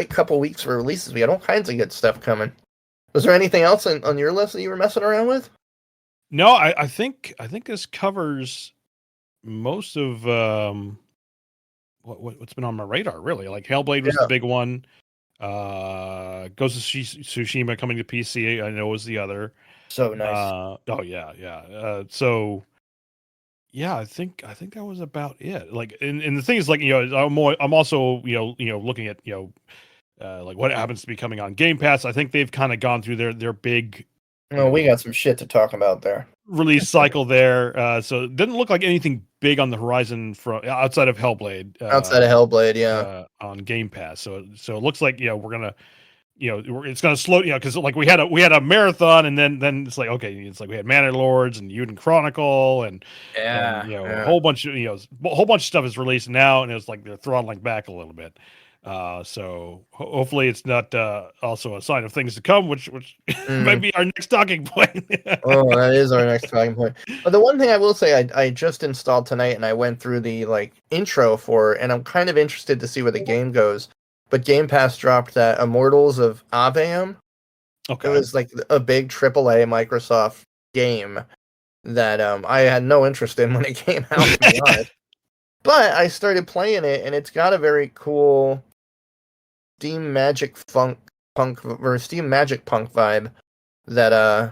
Speaker 2: couple weeks for releases. We had all kinds of good stuff coming. Was there anything else on your list that you were messing around with?
Speaker 1: No, I think this covers most of what's been on my radar, really. Like Hellblade was the big one. Ghost of Tsushima coming to PC, I know, was the other.
Speaker 2: So nice.
Speaker 1: Oh yeah. So yeah, I think that was about it. Like, and the thing is, like, I'm also looking at like what happens to be coming on Game Pass. I think they've kind of gone through their big.
Speaker 2: Oh, we got some shit to talk about there.
Speaker 1: Release cycle there. So it didn't look like anything big on the horizon from outside of Hellblade.
Speaker 2: Outside of Hellblade, yeah.
Speaker 1: On Game Pass. So it looks like we're gonna it's gonna slow because like we had a marathon, and then it's like, okay, it's like we had Mana Lords and Uden Chronicle and a whole bunch of stuff is released now, and it's like they're throttling back a little bit. So hopefully it's not also a sign of things to come, which might be our next talking point.
Speaker 2: Oh, that is our next talking point. But the one thing I will say, I just installed tonight, and I went through the intro for it, and I'm kind of interested to see where the game goes. But Game Pass dropped that Immortals of Aveum.
Speaker 1: Okay.
Speaker 2: It was like a big AAA Microsoft game that I had no interest in when it came out, to be honest. But I started playing it, and it's got a very cool Steam Magic Punk vibe that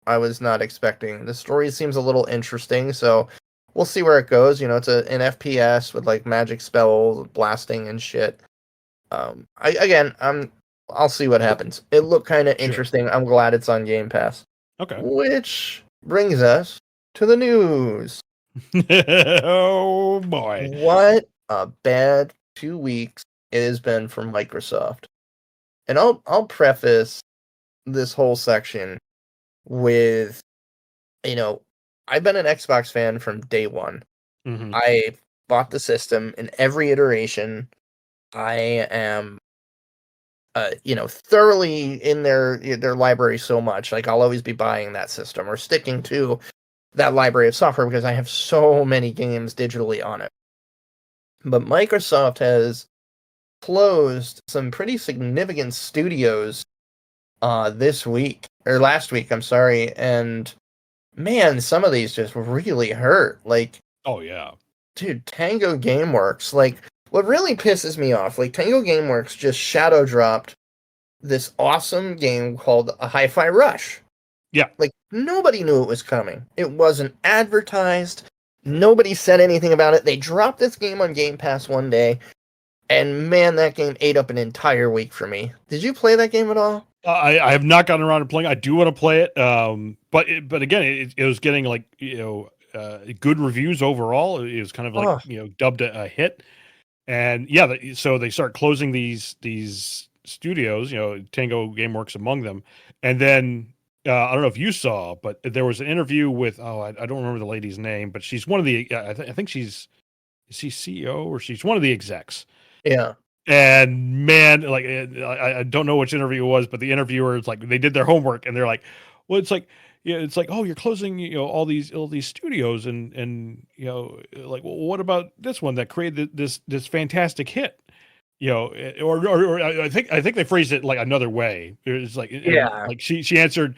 Speaker 2: I was not expecting. The story seems a little interesting, so we'll see where it goes. It's an FPS with like magic spells, blasting and shit. I'll see what happens. It looked kind of interesting. I'm glad it's on Game Pass.
Speaker 1: Okay.
Speaker 2: Which brings us to the news.
Speaker 1: Oh boy.
Speaker 2: What a bad 2 weeks it has been for Microsoft. And I'll preface this whole section with, I've been an Xbox fan from day one.
Speaker 1: Mm-hmm.
Speaker 2: I bought the system in every iteration. I am, thoroughly in their library so much. Like, I'll always be buying that system or sticking to that library of software because I have so many games digitally on it. But Microsoft has closed some pretty significant studios last week, I'm sorry, and man, some of these just really hurt. Like,
Speaker 1: oh yeah,
Speaker 2: dude, Tango Gameworks, like, what really pisses me off, like, Tango Gameworks just shadow dropped this awesome game called a Hi-Fi Rush.
Speaker 1: Yeah.
Speaker 2: Like, nobody knew it was coming. It wasn't advertised. Nobody said anything about it. They dropped this game on Game Pass one day, and man, that game ate up an entire week for me. Did you play that game at all?
Speaker 1: I have not gotten around to playing. I do want to play it, but again, it was getting like good reviews overall. It was kind of like dubbed a hit, and yeah, so they start closing these studios. Tango Gameworks among them, and then I don't know if you saw, but there was an interview with I don't remember the lady's name, but she's one of the I think is she CEO or she's one of the execs.
Speaker 2: Yeah.
Speaker 1: And man, like I don't know which interview it was, but the interviewers, like, they did their homework and they're like, well, it's like, it's like, oh, you're closing, all these studios and like, well, what about this one that created this fantastic hit? Or I think they phrased it like another way. It's like, like she answered.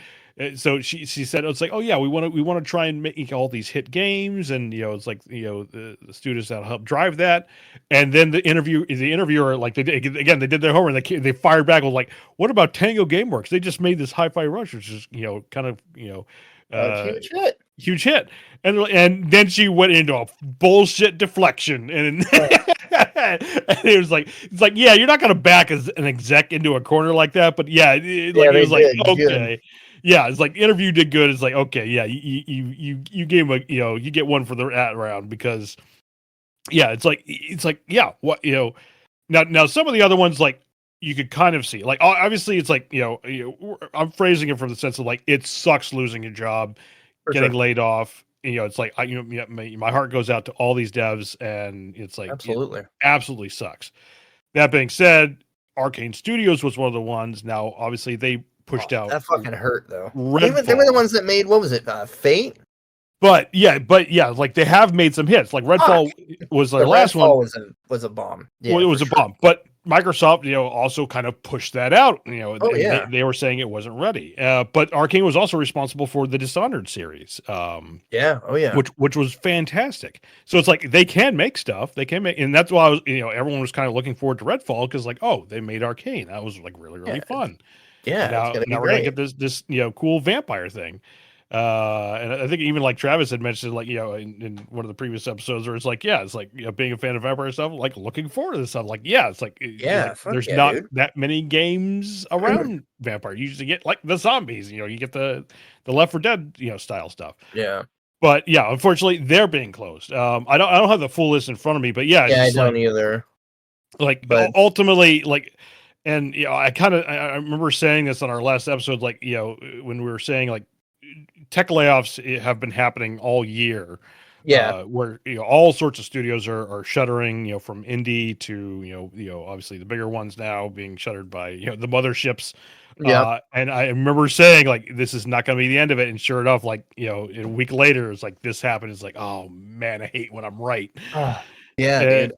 Speaker 1: So she said, it's like, oh yeah, we want to try and make all these hit games, and it's like the studios that help drive that. And then the interviewer, like, they did their homework. They fired back with like, what about Tango Gameworks? They just made this Hi-Fi Rush, which is kind of
Speaker 2: huge hit.
Speaker 1: huge hit. And then she went into a bullshit deflection, and and it's like yeah, you're not gonna back as an exec into a corner like that, but yeah, like
Speaker 2: Yeah,
Speaker 1: it
Speaker 2: they
Speaker 1: was like
Speaker 2: did good.
Speaker 1: okay, yeah, it's like the interview did good. It's like okay, yeah, you gave him a you get one for the at round because yeah, it's like yeah, what now some of the other ones like you could kind of see like obviously it's like I'm phrasing it from the sense of like it sucks losing your job,
Speaker 2: For
Speaker 1: getting
Speaker 2: sure.
Speaker 1: laid off. It's like my heart goes out to all these devs, and it's like it
Speaker 2: Absolutely.
Speaker 1: absolutely sucks. That being said, Arcane Studios was one of the ones. Now, obviously, they
Speaker 2: Oh,
Speaker 1: pushed out
Speaker 2: that fucking hurt though. They were the
Speaker 1: Redfall,
Speaker 2: ones that made, what was it? Fate.
Speaker 1: but yeah, like they have made some hits. Like
Speaker 2: Fuck.
Speaker 1: Redfall was
Speaker 2: The
Speaker 1: their last one.
Speaker 2: Redfall was a bomb.
Speaker 1: Well,
Speaker 2: Yeah,
Speaker 1: it
Speaker 2: for
Speaker 1: was a
Speaker 2: sure.
Speaker 1: bomb, but Microsoft, also kind of pushed that out,
Speaker 2: Oh
Speaker 1: and
Speaker 2: yeah.
Speaker 1: they were saying it wasn't ready. But Arcane was also responsible for the Dishonored series,
Speaker 2: Yeah. Oh yeah.
Speaker 1: which was fantastic. So it's like they can make stuff, they can make, and that's why I was, everyone was kind of looking forward to Redfall because like, oh, they made Arcane, that was like really
Speaker 2: Yeah.
Speaker 1: fun. And
Speaker 2: Yeah. It's gonna be
Speaker 1: now we're gonna
Speaker 2: great.
Speaker 1: get this cool vampire thing. And I think even like Travis had mentioned, like in one of the previous episodes, where it's like, yeah, it's like being a fan of vampire stuff, like looking forward to this stuff. Like, yeah, it's like
Speaker 2: Yeah.
Speaker 1: like
Speaker 2: Fuck
Speaker 1: there's
Speaker 2: yeah,
Speaker 1: not
Speaker 2: dude.
Speaker 1: that many games around vampire. You usually get like the zombies, you get the Left 4 Dead style stuff.
Speaker 2: Yeah.
Speaker 1: But yeah, unfortunately, they're being closed. I don't have the full list in front of me, but yeah, it's
Speaker 2: Yeah, I
Speaker 1: just
Speaker 2: don't either.
Speaker 1: like
Speaker 2: But
Speaker 1: ultimately like. And I remember saying this on our last episode, like when we were saying like tech layoffs have been happening all year,
Speaker 2: yeah.
Speaker 1: where all sorts of studios are shuttering, from indie to obviously the bigger ones now being shuttered by the motherships.
Speaker 2: Yep.
Speaker 1: And I remember saying like this is not going to be the end of it, and sure enough, like a week later, it's like this happened. It's like, oh man, I hate when I'm right.
Speaker 2: Ah, yeah,
Speaker 1: And
Speaker 2: dude.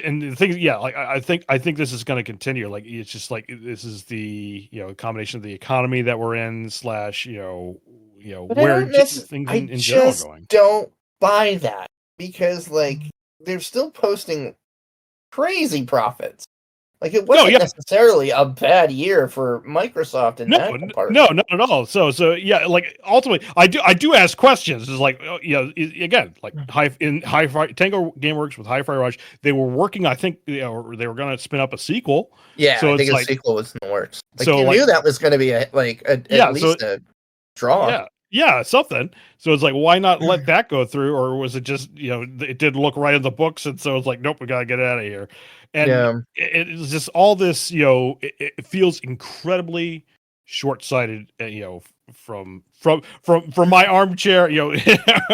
Speaker 1: and the thing, yeah, like I think this is going to continue. Like it's just like this is the combination of the economy that we're in slash
Speaker 2: But I
Speaker 1: where
Speaker 2: don't
Speaker 1: things
Speaker 2: I
Speaker 1: in general are
Speaker 2: just
Speaker 1: going.
Speaker 2: don't buy that because like they're still posting crazy profits. Like it
Speaker 1: No,
Speaker 2: wasn't
Speaker 1: yeah,
Speaker 2: necessarily a bad year for Microsoft in
Speaker 1: no,
Speaker 2: that
Speaker 1: no,
Speaker 2: department.
Speaker 1: not at all. So yeah, like ultimately, I do ask questions. It's like again, like Hi-Fi Tango GameWorks with Hi-Fi Rush, they were working. I think they were going to spin up a sequel.
Speaker 2: Yeah,
Speaker 1: So
Speaker 2: I think
Speaker 1: it's
Speaker 2: a
Speaker 1: like
Speaker 2: sequel was in the works. Like
Speaker 1: so
Speaker 2: you
Speaker 1: like
Speaker 2: knew that was going to be at
Speaker 1: yeah, so
Speaker 2: least a draw.
Speaker 1: yeah, something. So it's like, why not let that go through, or was it just it didn't look right in the books, and so it's like, nope, we gotta get out of here. And
Speaker 2: Yeah.
Speaker 1: it's just all this, it feels incredibly short-sighted, from my armchair,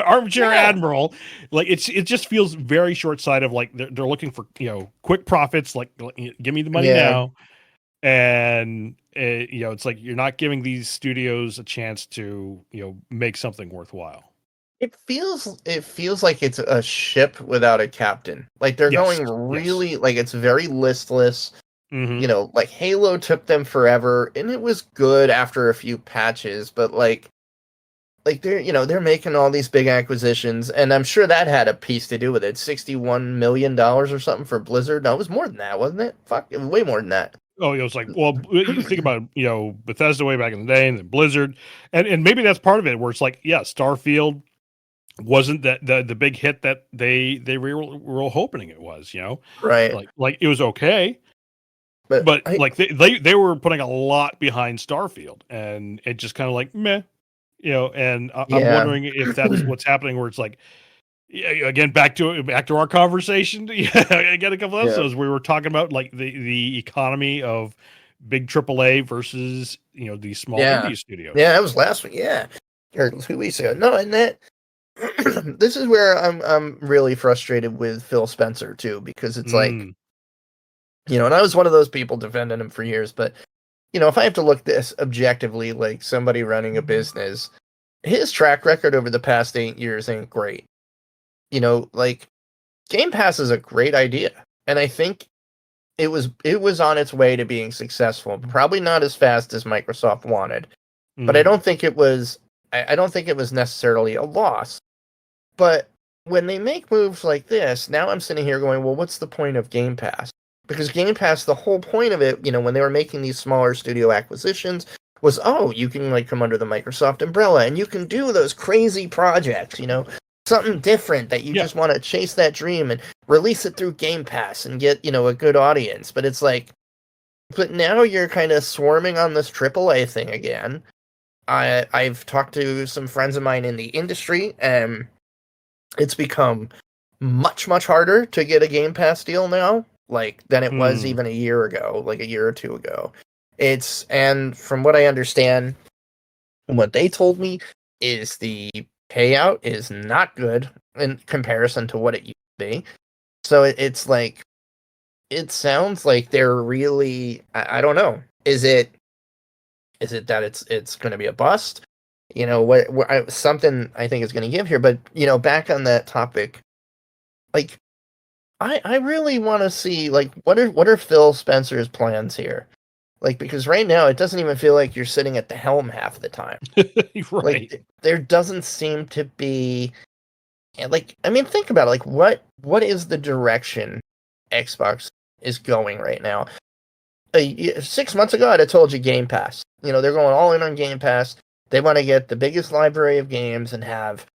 Speaker 1: armchair
Speaker 2: Yeah.
Speaker 1: admiral. Like it just feels very short-sighted. Like they're looking for quick profits. Like give me the money
Speaker 2: Yeah.
Speaker 1: now, and it's like you're not giving these studios a chance to make something worthwhile.
Speaker 2: It feels like it's a ship without a captain. Like they're
Speaker 1: Yes,
Speaker 2: going
Speaker 1: yes.
Speaker 2: really like it's very listless.
Speaker 1: Hmm.
Speaker 2: Like Halo took them forever and it was good after a few patches, but like they're making all these big acquisitions and I'm sure that had a piece to do with it. $61 million or something for Blizzard. No, it was more than that, wasn't it? Fuck, it was way more than that.
Speaker 1: Oh, it's like, well, you think about Bethesda way back in the day, and then Blizzard, and maybe that's part of it, where it's like, yeah, Starfield wasn't that the big hit that they were hoping it was,
Speaker 2: Right.
Speaker 1: like it was okay,
Speaker 2: But
Speaker 1: but like they were putting a lot behind Starfield, and it just kind of like meh, and I'm
Speaker 2: yeah.
Speaker 1: wondering if that's what's happening, where it's like, yeah, again, back to our conversation. Yeah, again, a couple
Speaker 2: Yeah.
Speaker 1: episodes we were talking about like the economy of big AAA versus these small
Speaker 2: Yeah.
Speaker 1: indie studios.
Speaker 2: Yeah, that was last week. Yeah. Or 2 weeks ago. No, and that this is where I'm really frustrated with Phil Spencer too, because it's like,
Speaker 1: Mm,
Speaker 2: and I was one of those people defending him for years, but if I have to look this objectively, like somebody running a business, his track record over the past 8 years ain't great. Like Game Pass is a great idea, and I think it was on its way to being successful. Probably not as fast as Microsoft wanted, but I
Speaker 1: mhm.
Speaker 2: don't think it was. I don't think it was necessarily a loss. But when they make moves like this, now I'm sitting here going, well, what's the point of Game Pass? Because Game Pass, the whole point of it, when they were making these smaller studio acquisitions, was, oh, you can like come under the Microsoft umbrella and you can do those crazy projects, something different that you
Speaker 1: Yeah.
Speaker 2: just want to chase that dream and release it through Game Pass and get, a good audience. But it's like, but now you're kind of swarming on this AAA thing again. I've talked to some friends of mine in the industry, and it's become much, much harder to get a Game Pass deal now, like, than it was even a year ago, like a year or two ago. And from what I understand, what they told me is the payout is not good in comparison to what it used to be. So it's like, it sounds like they're really, I don't know. Is it that it's going to be a bust? Something I think is going to give here. But back on that topic, like, I really want to see, like, what are Phil Spencer's plans here? Like, because right now it doesn't even feel like you're sitting at the helm half the time.
Speaker 1: Right.
Speaker 2: Like, there doesn't seem to be, like, I mean, think about it. Like, what is the direction Xbox is going right now? 6 months ago, I'd have told you Game Pass. They're going all in on Game Pass. They want to get the biggest library of games and have,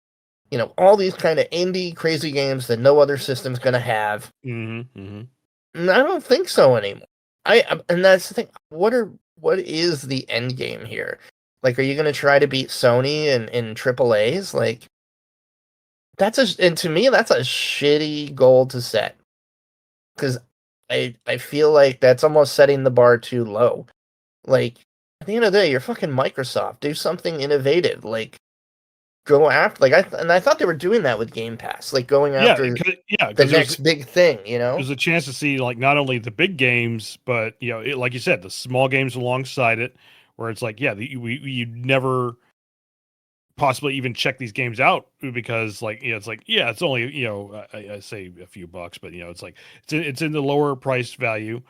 Speaker 2: all these kind of indie crazy games that no other system's going to have.
Speaker 1: Mm-hmm, mm-hmm.
Speaker 2: And I don't think so anymore. And that's the thing. What is the end game here? Like, are you going to try to beat Sony in AAAs? Like, and to me, that's a shitty goal to set. Because I feel like that's almost setting the bar too low. Like, at the end of the day, you're fucking Microsoft. Do something innovative. Like, go after, like, I thought they were doing that with Game Pass, like going after the next big thing.
Speaker 1: There's a chance to see, like, not only the big games, but like you said, the small games alongside it, where it's like, you never possibly even check these games out because, like, it's like, it's only I say a few bucks, but it's like it's in the lower price value,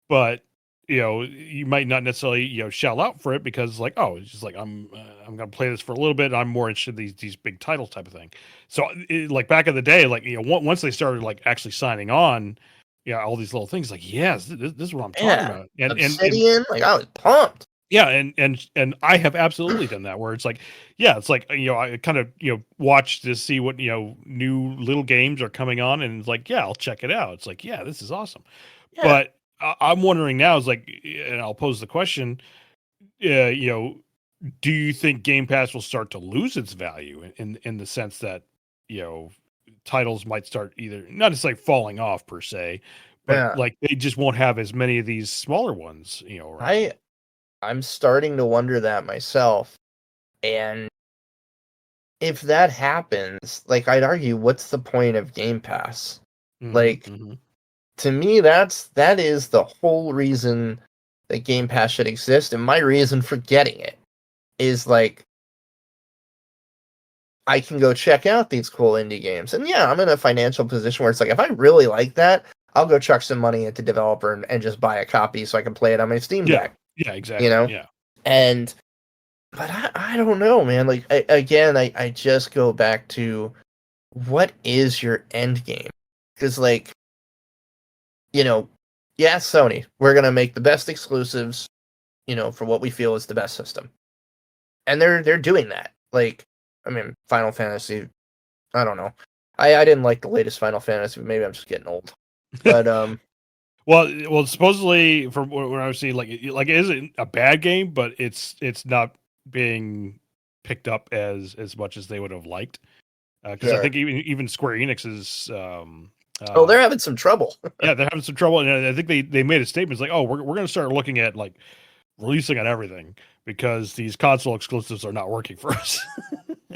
Speaker 1: but you might not necessarily shell out for it because, like, oh, it's just like I'm gonna play this for a little bit. I'm more interested in these big titles type of thing. So like back in the day, like once they started like actually signing on, all these little things, like, yes, this is what I'm talking about. And
Speaker 2: Obsidian, like, I was pumped.
Speaker 1: Yeah, and I have absolutely done that where it's like, it's like, I kind of, watch to see what, new little games are coming on, and it's like, I'll check it out. It's like, this is awesome. Yeah. But I'm wondering now, is like, and I'll pose the question, do you think Game Pass will start to lose its value in the sense that, titles might start either not necessarily falling off per se, but like they just won't have as many of these smaller ones, around.
Speaker 2: I'm starting to wonder that myself. And if that happens, like, I'd argue, what's the point of Game Pass?
Speaker 1: Mm-hmm,
Speaker 2: like, to me, that is the whole reason that Game Pass should exist. And my reason for getting it is, like, I can go check out these cool indie games. And I'm in a financial position where it's like, if I really like that, I'll go chuck some money at the developer and just buy a copy so I can play it on my Steam Deck.
Speaker 1: Yeah, exactly.
Speaker 2: But I don't know, man. Like, I just go back to, what is your end game? Because, like, Sony, we're gonna make the best exclusives, for what we feel is the best system, and they're doing that. Like, I mean, Final Fantasy, I don't know. I didn't like the latest Final Fantasy. But maybe I'm just getting old. But
Speaker 1: Well, supposedly from what I was seeing, like it isn't a bad game, but it's not being picked up as much as they would have liked. Because I think even Square Enix is.
Speaker 2: They're having some trouble.
Speaker 1: Yeah, they're having some trouble, and I think they made a statement. It's like, oh, we're going to start looking at like releasing on everything because these console exclusives are not working for us.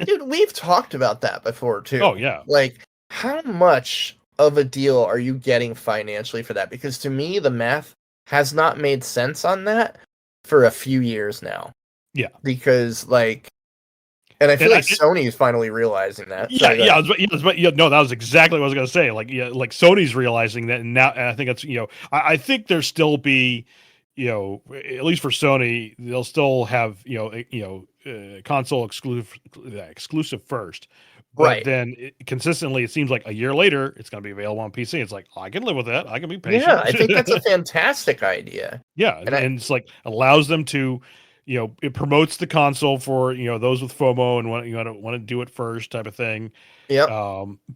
Speaker 2: Dude, we've talked about that before too.
Speaker 1: Oh yeah,
Speaker 2: like, how much of a deal are you getting financially for that? Because to me, the math has not made sense on that for a few years now.
Speaker 1: Yeah.
Speaker 2: Because, like, and I feel like Sony is finally realizing that.
Speaker 1: No, that was exactly what I was going to say. Like, like Sony's realizing that, and now, and I think that's, I think there'll still be, at least for Sony, they'll still have, console exclusive first. But then consistently, it seems like a year later, it's going to be available on PC. It's like, I can live with that. I can be patient.
Speaker 2: Yeah, I think that's a fantastic idea.
Speaker 1: Yeah, and it's like allows them to it promotes the console for those with FOMO and want to do it first type of thing.
Speaker 2: Yep.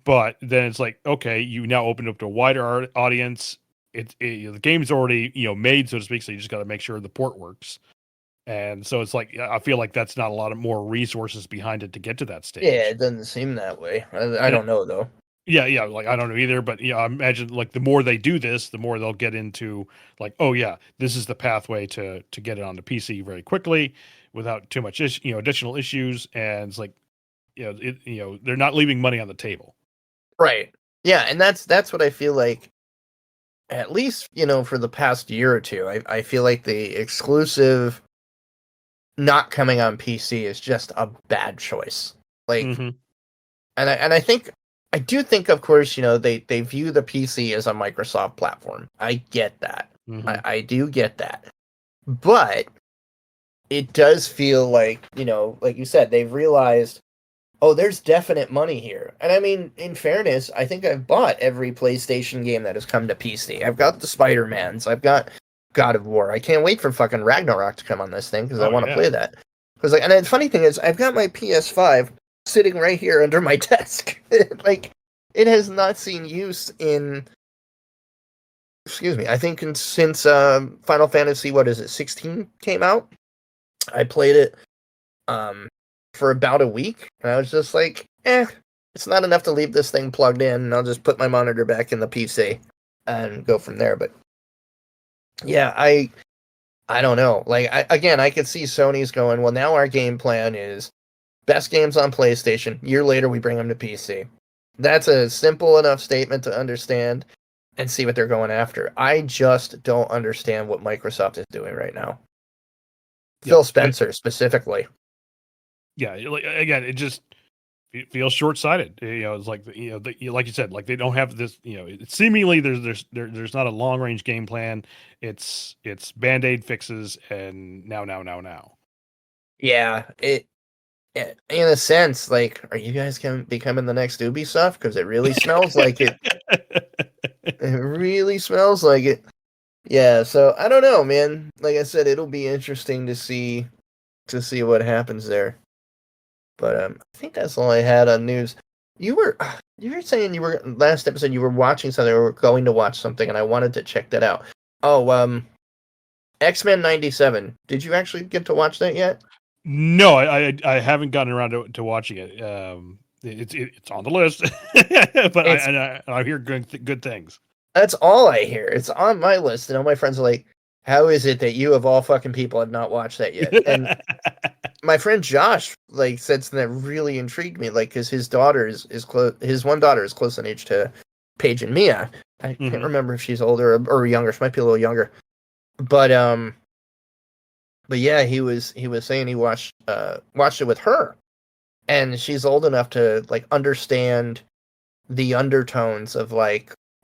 Speaker 1: But then it's like, okay, you now open up to a wider audience. The game's already made, so to speak. So you just got to make sure the port works. And so it's like I feel like that's not a lot of more resources behind it to get to that stage.
Speaker 2: Yeah, it doesn't seem that way. I don't know though.
Speaker 1: Yeah, like I don't know either, but I imagine like the more they do this, the more they'll get into like, oh yeah, this is the pathway to get it onto PC very quickly without too much additional issues, and it's like they're not leaving money on the table.
Speaker 2: Right. Yeah, and that's what I feel like. At least for the past year or two, I feel like the exclusive not coming on PC is just a bad choice. Like,
Speaker 1: Mm-hmm.
Speaker 2: and I do think, of course, they view the PC as a Microsoft platform. I get that.
Speaker 1: Mm-hmm.
Speaker 2: I do get that. But it does feel like, like you said, they've realized, oh, there's definite money here. And I mean, in fairness, I think I've bought every PlayStation game that has come to PC. I've got the Spider-Mans. I've got God of War. I can't wait for fucking Ragnarok to come on this thing because I want to play that. Because and the funny thing is, I've got my PS5 sitting right here under my desk. Like, it has not seen use in, excuse me, I think since Final Fantasy, 16 came out. I played it for about a week, and I was just like, it's not enough to leave this thing plugged in, and I'll just put my monitor back in the PC and go from there. But yeah, I don't know. Like, I could see Sony's going, well, now our game plan is best games on PlayStation. Year later, we bring them to PC. That's a simple enough statement to understand and see what they're going after. I just don't understand what Microsoft is doing right now. Yeah, Phil Spencer, specifically.
Speaker 1: Yeah, again, it feels short-sighted. It's like like you said, like they don't have this. Seemingly there's not a long-range game plan. It's Band-Aid fixes and now.
Speaker 2: Yeah, in a sense, like, are you guys becoming the next Ubisoft? Because it really smells like it. It really smells like it. Yeah, so I don't know, man. Like I said, it'll be interesting to see what happens there. But I think that's all I had on news. You were saying last episode you were watching something or were going to watch something, and I wanted to check that out. Oh, X-Men 97. Did you actually get to watch that yet?
Speaker 1: No, I haven't gotten around to watching it. It's on the list, but I hear good things.
Speaker 2: That's all I hear. It's on my list, and all my friends are like, "How is it that you of all fucking people have not watched that yet?" And my friend Josh said something that really intrigued me, because his daughter is close. His one daughter is close in age to Paige and Mia. I can't remember if she's older or younger. She might be a little younger. But yeah, he was saying he watched it with her, and she's old enough to understand the undertones of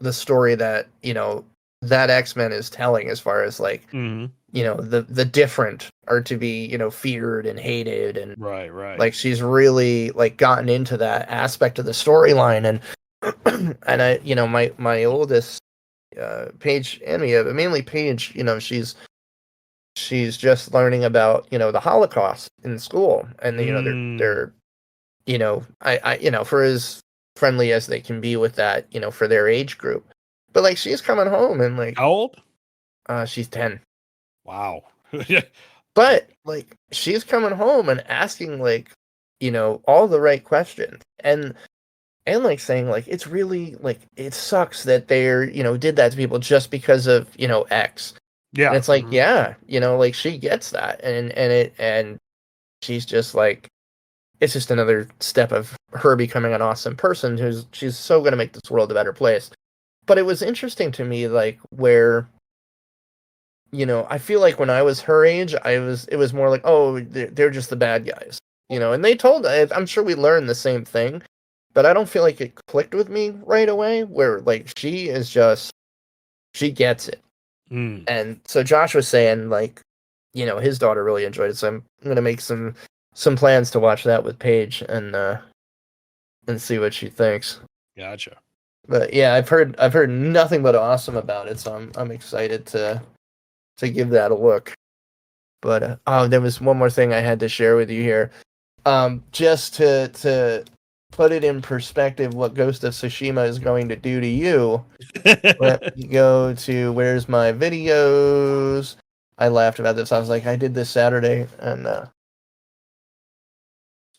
Speaker 2: the story that that X-Men is telling, as far as the different are to be feared and hated, and
Speaker 1: right.
Speaker 2: She's really gotten into that aspect of the storyline, and and I my oldest Paige and Mia, but mainly Paige, she's just learning about the Holocaust in school, and they're I for as friendly as they can be with that, for their age group, but she's coming home and
Speaker 1: how old?
Speaker 2: She's 10.
Speaker 1: Wow. Yeah.
Speaker 2: But she's coming home and asking all the right questions, and saying it's really it sucks that they're did that to people just because of X.
Speaker 1: Yeah.
Speaker 2: And it's she gets that, and she's just it's just another step of her becoming an awesome person she's so going to make this world a better place. But it was interesting to me where I feel when I was her age, it was more oh, they're just the bad guys, and they told, I'm sure we learned the same thing, but I don't feel like it clicked with me right away, where she is just, she gets it. And so Josh was saying his daughter really enjoyed it, so I'm gonna make some plans to watch that with Paige and see what she thinks.
Speaker 1: Gotcha.
Speaker 2: But yeah, I've heard nothing but awesome about it, so I'm excited to give that a look. But there was one more thing I had to share with you here. Just to put it in perspective, what Ghost of Tsushima is going to do to you. Let me go to where's my videos. I laughed about this. I was like, I did this Saturday, and it's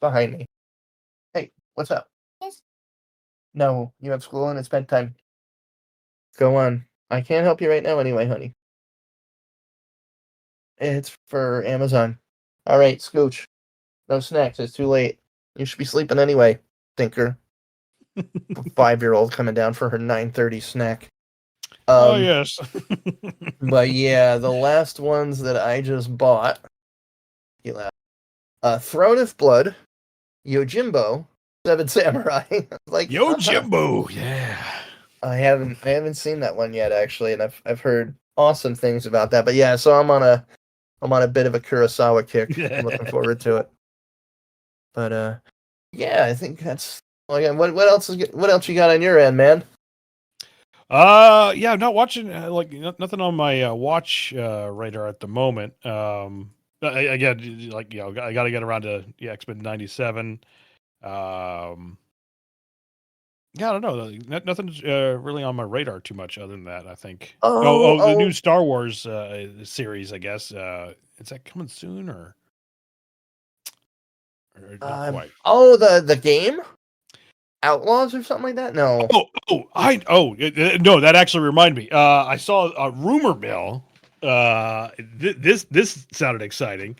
Speaker 2: behind me. Hey, what's up? Yes. No, you have school and it's bedtime. Go on. I can't help you right now anyway, honey. It's for Amazon. All right, Scooch. No snacks. It's too late. You should be sleeping anyway, thinker. 5-year-old coming down for her 9:30 snack.
Speaker 1: Oh yes.
Speaker 2: But yeah, the last ones that I just bought. Throne of Blood, Yojimbo, Seven Samurai. Like
Speaker 1: Yojimbo, yeah.
Speaker 2: I haven't seen that one yet actually, and I've heard awesome things about that. But yeah, so I'm on a bit of a Kurosawa kick. I'm looking forward to it. But yeah, I think that's what else you got on your end, man?
Speaker 1: Yeah, I'm not watching nothing on my watch radar at the moment. Again, like I got to get around to X-Men '97. Yeah, I don't know. Nothing's really on my radar too much other than that. I think. The new Star Wars series. I guess is that coming soon or not quite?
Speaker 2: The game. Outlaws or something like that? No.
Speaker 1: No, that actually reminded me. I saw a rumor mill. This sounded exciting.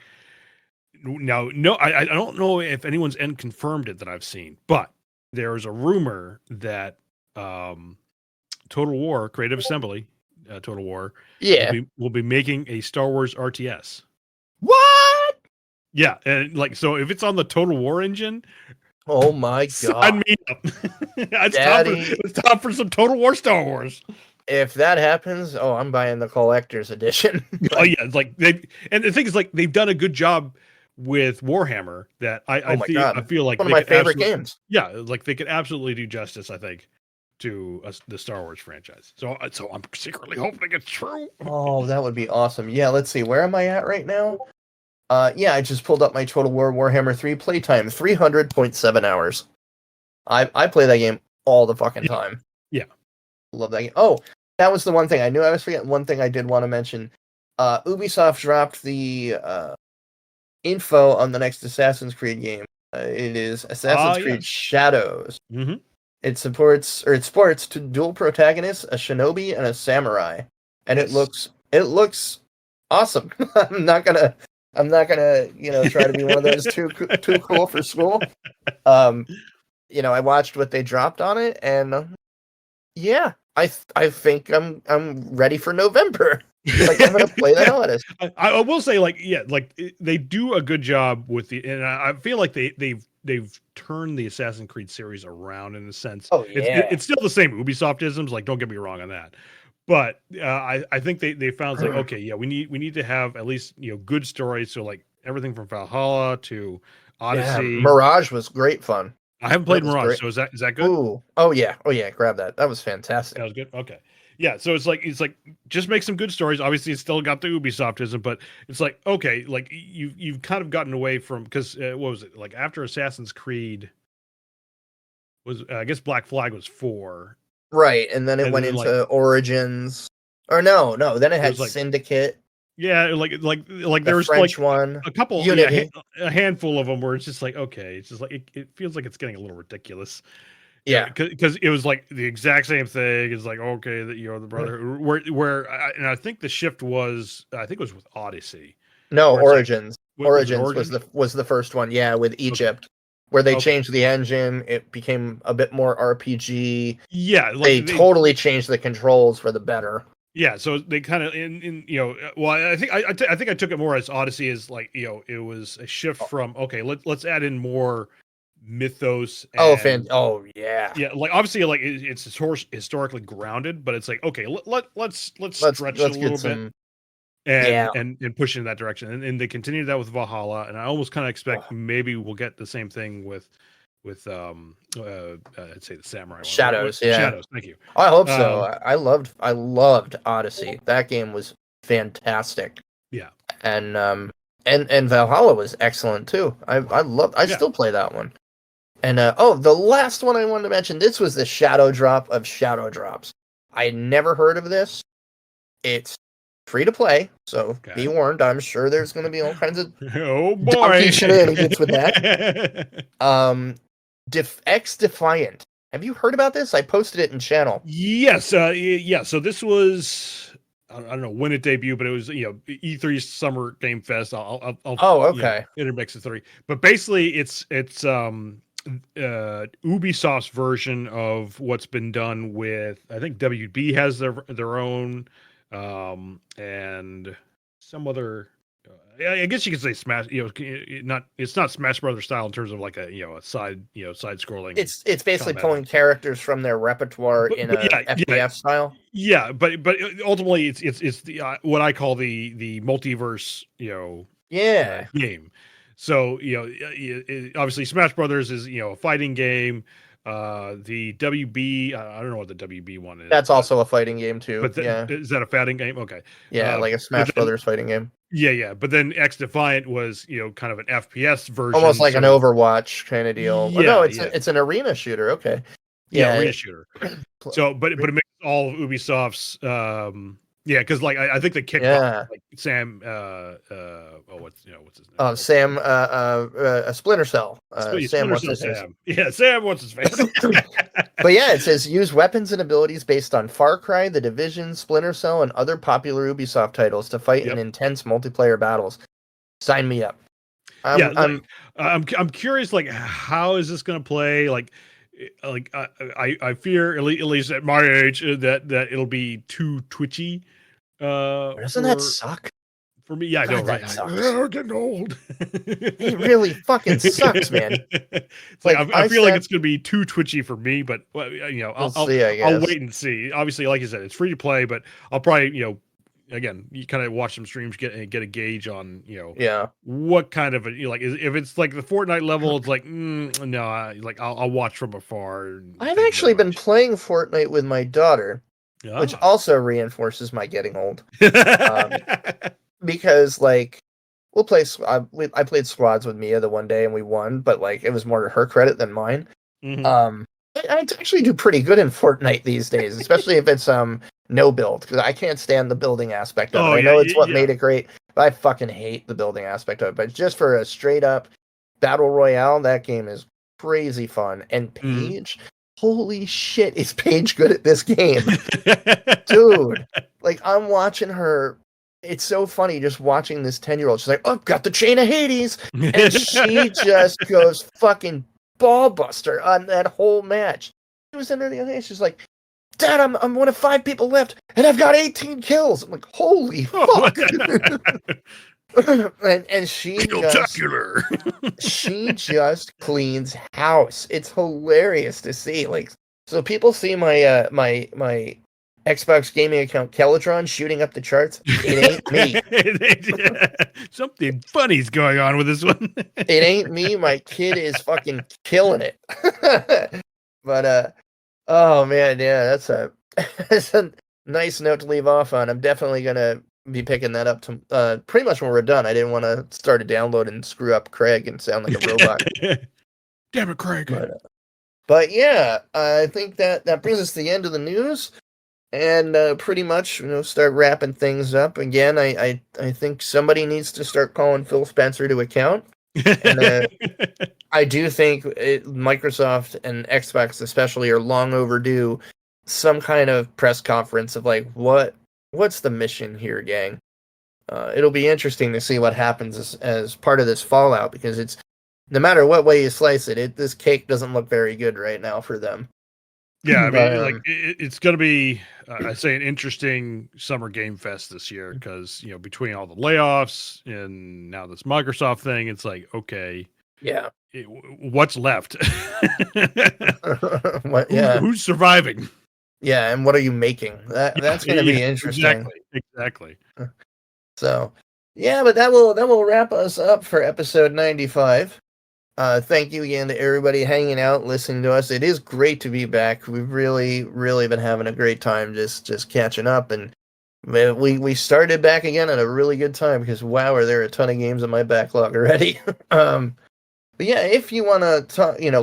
Speaker 1: Now, no, I don't know if anyone's confirmed it that I've seen, but there's a rumor that Total War, Creative Assembly, Total War, will be making a Star Wars RTS.
Speaker 2: What?
Speaker 1: Yeah, and so if it's on the Total War engine.
Speaker 2: Oh my god!
Speaker 1: Sign me up. It's time for some Total War Star Wars.
Speaker 2: If that happens, I'm buying the collector's edition.
Speaker 1: Oh yeah, it's like and the thing is, like, they've done a good job with Warhammer. That I feel like
Speaker 2: one of my favorite games.
Speaker 1: Yeah, like they could absolutely do justice, I think, to the Star Wars franchise. So I'm secretly hoping it's true.
Speaker 2: Oh, that would be awesome. Yeah, let's see. Where am I at right now? Yeah, I just pulled up my Total War Warhammer 3 playtime, 300.7 hours. I play that game all the fucking time.
Speaker 1: Yeah.
Speaker 2: Love that game. Oh, that was the one thing. I knew I was forgetting one thing I did want to mention. Ubisoft dropped the info on the next Assassin's Creed game. It is Assassin's Creed Shadows.
Speaker 1: Mm-hmm.
Speaker 2: It sports two dual protagonists, a shinobi and a samurai. And it looks awesome. I'm not gonna try to be one of those too cool for school. I watched what they dropped on it, and yeah, I think I'm ready for November. Like, I'm gonna play the hell out of it.
Speaker 1: I will say, they do a good job with and I feel like they've turned the Assassin's Creed series around in the sense.
Speaker 2: Oh yeah,
Speaker 1: it's still the same Ubisoft-isms. Like, don't get me wrong on that. But I think they found, like, okay, yeah, we need to have at least good stories. So, like, everything from Valhalla to Odyssey.
Speaker 2: Yeah, Mirage was great fun.
Speaker 1: I haven't played Mirage, so is that good?
Speaker 2: Ooh. Oh yeah, grab that. That was fantastic.
Speaker 1: That was good. Okay, yeah. So it's like just make some good stories. Obviously, it's still got the Ubisoftism, but it's like, okay, like you've kind of gotten away from, because what was it, like, after Assassin's Creed was I guess Black Flag was 4.
Speaker 2: Right, and then it went into Origins. Or no, then it had Syndicate.
Speaker 1: Yeah, like there was
Speaker 2: French one,
Speaker 1: a couple, a handful of them where it's just like, okay, it's just like it feels like it's getting a little ridiculous.
Speaker 2: Yeah,
Speaker 1: because it was like the exact same thing. It's like, okay, that the brother and I think the shift was, I think it was with Odyssey.
Speaker 2: No, Origins. Origins was the first one. Yeah, with Egypt. Where they changed the engine, it became a bit more RPG.
Speaker 1: Yeah,
Speaker 2: they totally changed the controls for the better.
Speaker 1: Yeah, so they kind of well, I think I took it more as Odyssey is like, it was a shift from, okay, let's add in more mythos. And,
Speaker 2: yeah,
Speaker 1: like, obviously, like, it's historically grounded, but it's like, okay, let's stretch it a little bit. And push in that direction, and they continued that with Valhalla, and I almost kind of expect maybe we'll get the same thing with I'd say the Samurai
Speaker 2: Shadows.
Speaker 1: One. Shadows, thank you.
Speaker 2: I hope so. I loved Odyssey. That game was fantastic.
Speaker 1: Yeah.
Speaker 2: And Valhalla was excellent too. I still play that one. And the last one I wanted to mention, this was the shadow drop of shadow drops. I had never heard of this. It's free to play, so be warned. I'm sure there's going to be all kinds of donkey shenanigans with that. X Defiant. Have you heard about this? I posted it in channel.
Speaker 1: Yes, yeah. So this was, I don't know when it debuted, but it was E3 Summer Game Fest. I'll
Speaker 2: okay.
Speaker 1: Intermix the three, but basically it's Ubisoft's version of what's been done with, I think WB has their own, and some other. I guess you could say Smash. It's not Smash Brothers style in terms of like a side scrolling.
Speaker 2: It's basically pulling characters from their repertoire in a FPS style.
Speaker 1: Yeah, but ultimately it's the what I call the multiverse game. So obviously Smash Brothers is a fighting game. The WB, I don't know what the WB one is.
Speaker 2: That's also a fighting game too.
Speaker 1: But is that a fighting game? Okay.
Speaker 2: Yeah, like a Smash Brothers fighting game.
Speaker 1: Yeah. But then X Defiant was kind of an FPS version,
Speaker 2: almost like an Overwatch kind of deal.
Speaker 1: Yeah,
Speaker 2: no, it's an arena shooter. Okay.
Speaker 1: Yeah, arena shooter. So, but it makes all of Ubisoft's. Because like I think the kickoff, like Sam, what's his name?
Speaker 2: Sam, Splinter Cell. Sam, what's his
Speaker 1: Sam? Yeah, Sam, what's his face?
Speaker 2: But yeah, it says use weapons and abilities based on Far Cry, The Division, Splinter Cell, and other popular Ubisoft titles to fight in intense multiplayer battles. Sign me up.
Speaker 1: I'm curious, like, how is this going to play? Like I fear, at least at my age, that it'll be too twitchy.
Speaker 2: Doesn't that suck?
Speaker 1: For me, yeah, I know, right? We're getting old.
Speaker 2: It really fucking sucks, man.
Speaker 1: It's like I feel like it's going to be too twitchy for me, but I'll wait and see. Obviously, like you said, it's free to play, but I'll probably again, you kind of watch some streams, get a gauge on what kind of if it's like the Fortnite level, it's like no, like I'll watch from afar.
Speaker 2: I've actually been playing Fortnite with my daughter, which also reinforces my getting old. Because like we'll play. I played squads with Mia the one day and we won, but like it was more to her credit than mine.
Speaker 1: Mm-hmm.
Speaker 2: I actually do pretty good in Fortnite these days, especially if it's no build, because I can't stand the building aspect of it. I know it's what made it great, but I fucking hate the building aspect of it. But just for a straight up battle royale, that game is crazy fun. And Paige, holy shit, is Paige good at this game, dude? Like I'm watching her. It's so funny just watching this 10-year-old. She's like, "Oh, got the chain of Hades," and she just goes fucking ball buster on that whole match. She was in there the other day. She's like, "Dad, I'm one of 5 people left, and I've got 18 kills." I'm like, "Holy fuck!" and she just cleans house. It's hilarious to see. Like, so people see my my Xbox gaming account Kelatron shooting up the charts. It ain't me.
Speaker 1: Something funny's going on with this one.
Speaker 2: It ain't me. My kid is fucking killing it. But oh man, yeah, that's a nice note to leave off on. I'm definitely gonna be picking that up to pretty much when we're done. I didn't want to start a download and screw up Craig and sound like a robot.
Speaker 1: Damn it, Craig.
Speaker 2: But yeah, I think that brings us to the end of the news. And pretty much, start wrapping things up. Again, I think somebody needs to start calling Phil Spencer to account. And I do think Microsoft and Xbox especially are long overdue some kind of press conference of like, what's the mission here, gang? It'll be interesting to see what happens as part of this fallout, because it's no matter what way you slice it, this cake doesn't look very good right now for them.
Speaker 1: Yeah, I mean, it's going to be, I'd say, an interesting summer game fest this year, because between all the layoffs and now this Microsoft thing, it's like, okay,
Speaker 2: yeah,
Speaker 1: what's left? Who's surviving?
Speaker 2: Yeah, and what are you making? That's going to be interesting.
Speaker 1: Exactly.
Speaker 2: So, yeah, but that will wrap us up for episode 95. Thank you again to everybody hanging out, listening to us. It is great to be back. We've really, really been having a great time just catching up and Man, we started back again at a really good time because wow, are there a ton of games in my backlog already. But yeah, if you want to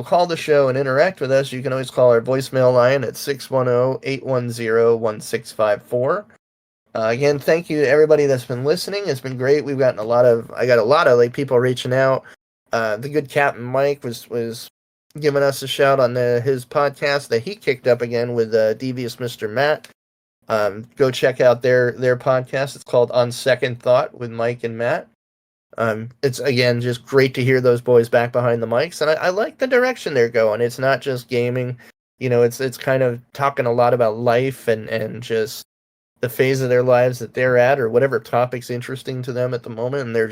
Speaker 2: call the show and interact with us, you can always call our voicemail line at 610-810-1654. Again, thank you to everybody that's been listening. It's been great. I got a lot of like people reaching out. The good Captain Mike was giving us a shout on his podcast that he kicked up again with Devious Mr. Matt. Go check out their podcast. It's called On Second Thought with Mike and Matt. It's again just great to hear those boys back behind the mics, and I like the direction they're going. It's not just gaming, it's kind of talking a lot about life and just the phase of their lives that they're at, or whatever topic's interesting to them at the moment. And they're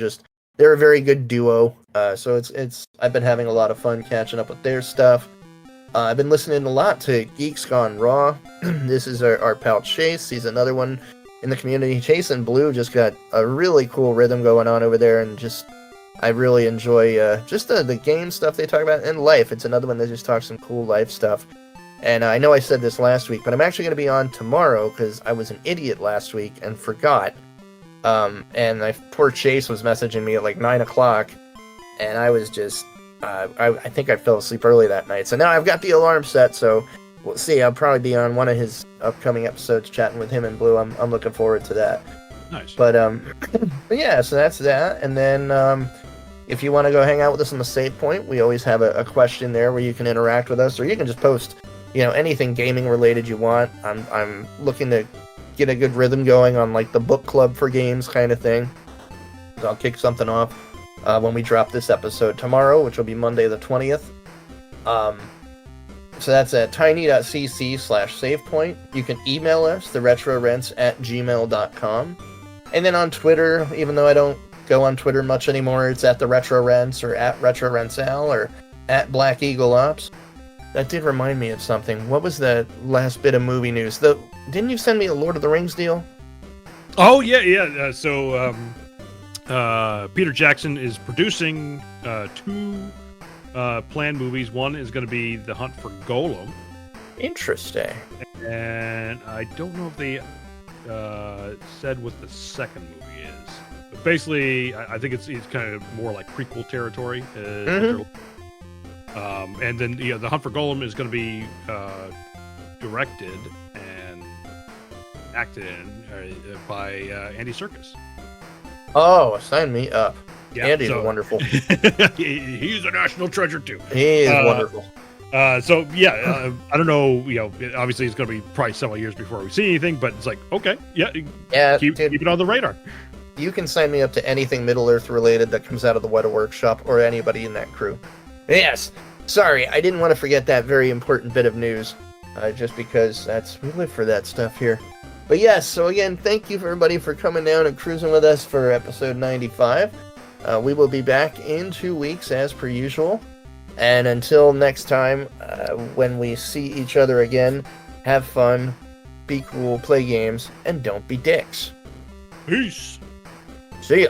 Speaker 2: a very good duo. So I've been having a lot of fun catching up with their stuff. I've been listening a lot to Geeks Gone Raw. This is our pal Chase. He's another one in the community. Chase and Blue just got a really cool rhythm going on over there, and I really enjoy just the game stuff they talk about, and life. It's another one that just talks some cool life stuff. And I know I said this last week, but I'm actually going to be on tomorrow because I was an idiot last week and forgot. And poor Chase was messaging me at like 9 o'clock, and I was just, I think I fell asleep early that night. So now I've got the alarm set, so we'll see. I'll probably be on one of his upcoming episodes chatting with him and Blue. I'm looking forward to that.
Speaker 1: Nice.
Speaker 2: But yeah, so that's that. And then if you want to go hang out with us on the Save Point, we always have a question there where you can interact with us, or you can just post, anything gaming related you want. I'm looking to get a good rhythm going on like the book club for games kind of thing. So I'll kick something off when we drop this episode tomorrow, which will be Monday the 20th. So that's at tiny.cc/savepoint. You can email us, theretrorents@gmail.com. And then on Twitter, even though I don't go on Twitter much anymore, it's at @theretrorents or @retrorentsal or @blackeagleops. That did remind me of something. What was the last bit of movie news? Didn't you send me a Lord of the Rings deal?
Speaker 1: Oh, yeah. So Peter Jackson is producing 2 planned movies. One is going to be The Hunt for Golem.
Speaker 2: Interesting.
Speaker 1: And I don't know if they said what the second movie is. But basically, I think it's kind of more like prequel territory. And then The Hunt for Golem is going to be directed and acted in by Andy Serkis.
Speaker 2: Oh, sign me up.
Speaker 1: Yeah,
Speaker 2: Andy's wonderful.
Speaker 1: He's a national treasure too.
Speaker 2: He is wonderful.
Speaker 1: I don't know. Obviously, it's going to be probably several years before we see anything. But it's like, okay, keep it on the radar.
Speaker 2: You can sign me up to anything Middle Earth related that comes out of the Weta Workshop or anybody in that crew. Yes. Sorry, I didn't want to forget that very important bit of news, just because we live for that stuff here. But yes, so again, thank you for everybody for coming down and cruising with us for episode 95. We will be back in 2 weeks as per usual. And until next time, when we see each other again, have fun, be cool, play games, and don't be dicks.
Speaker 1: Peace.
Speaker 2: See ya.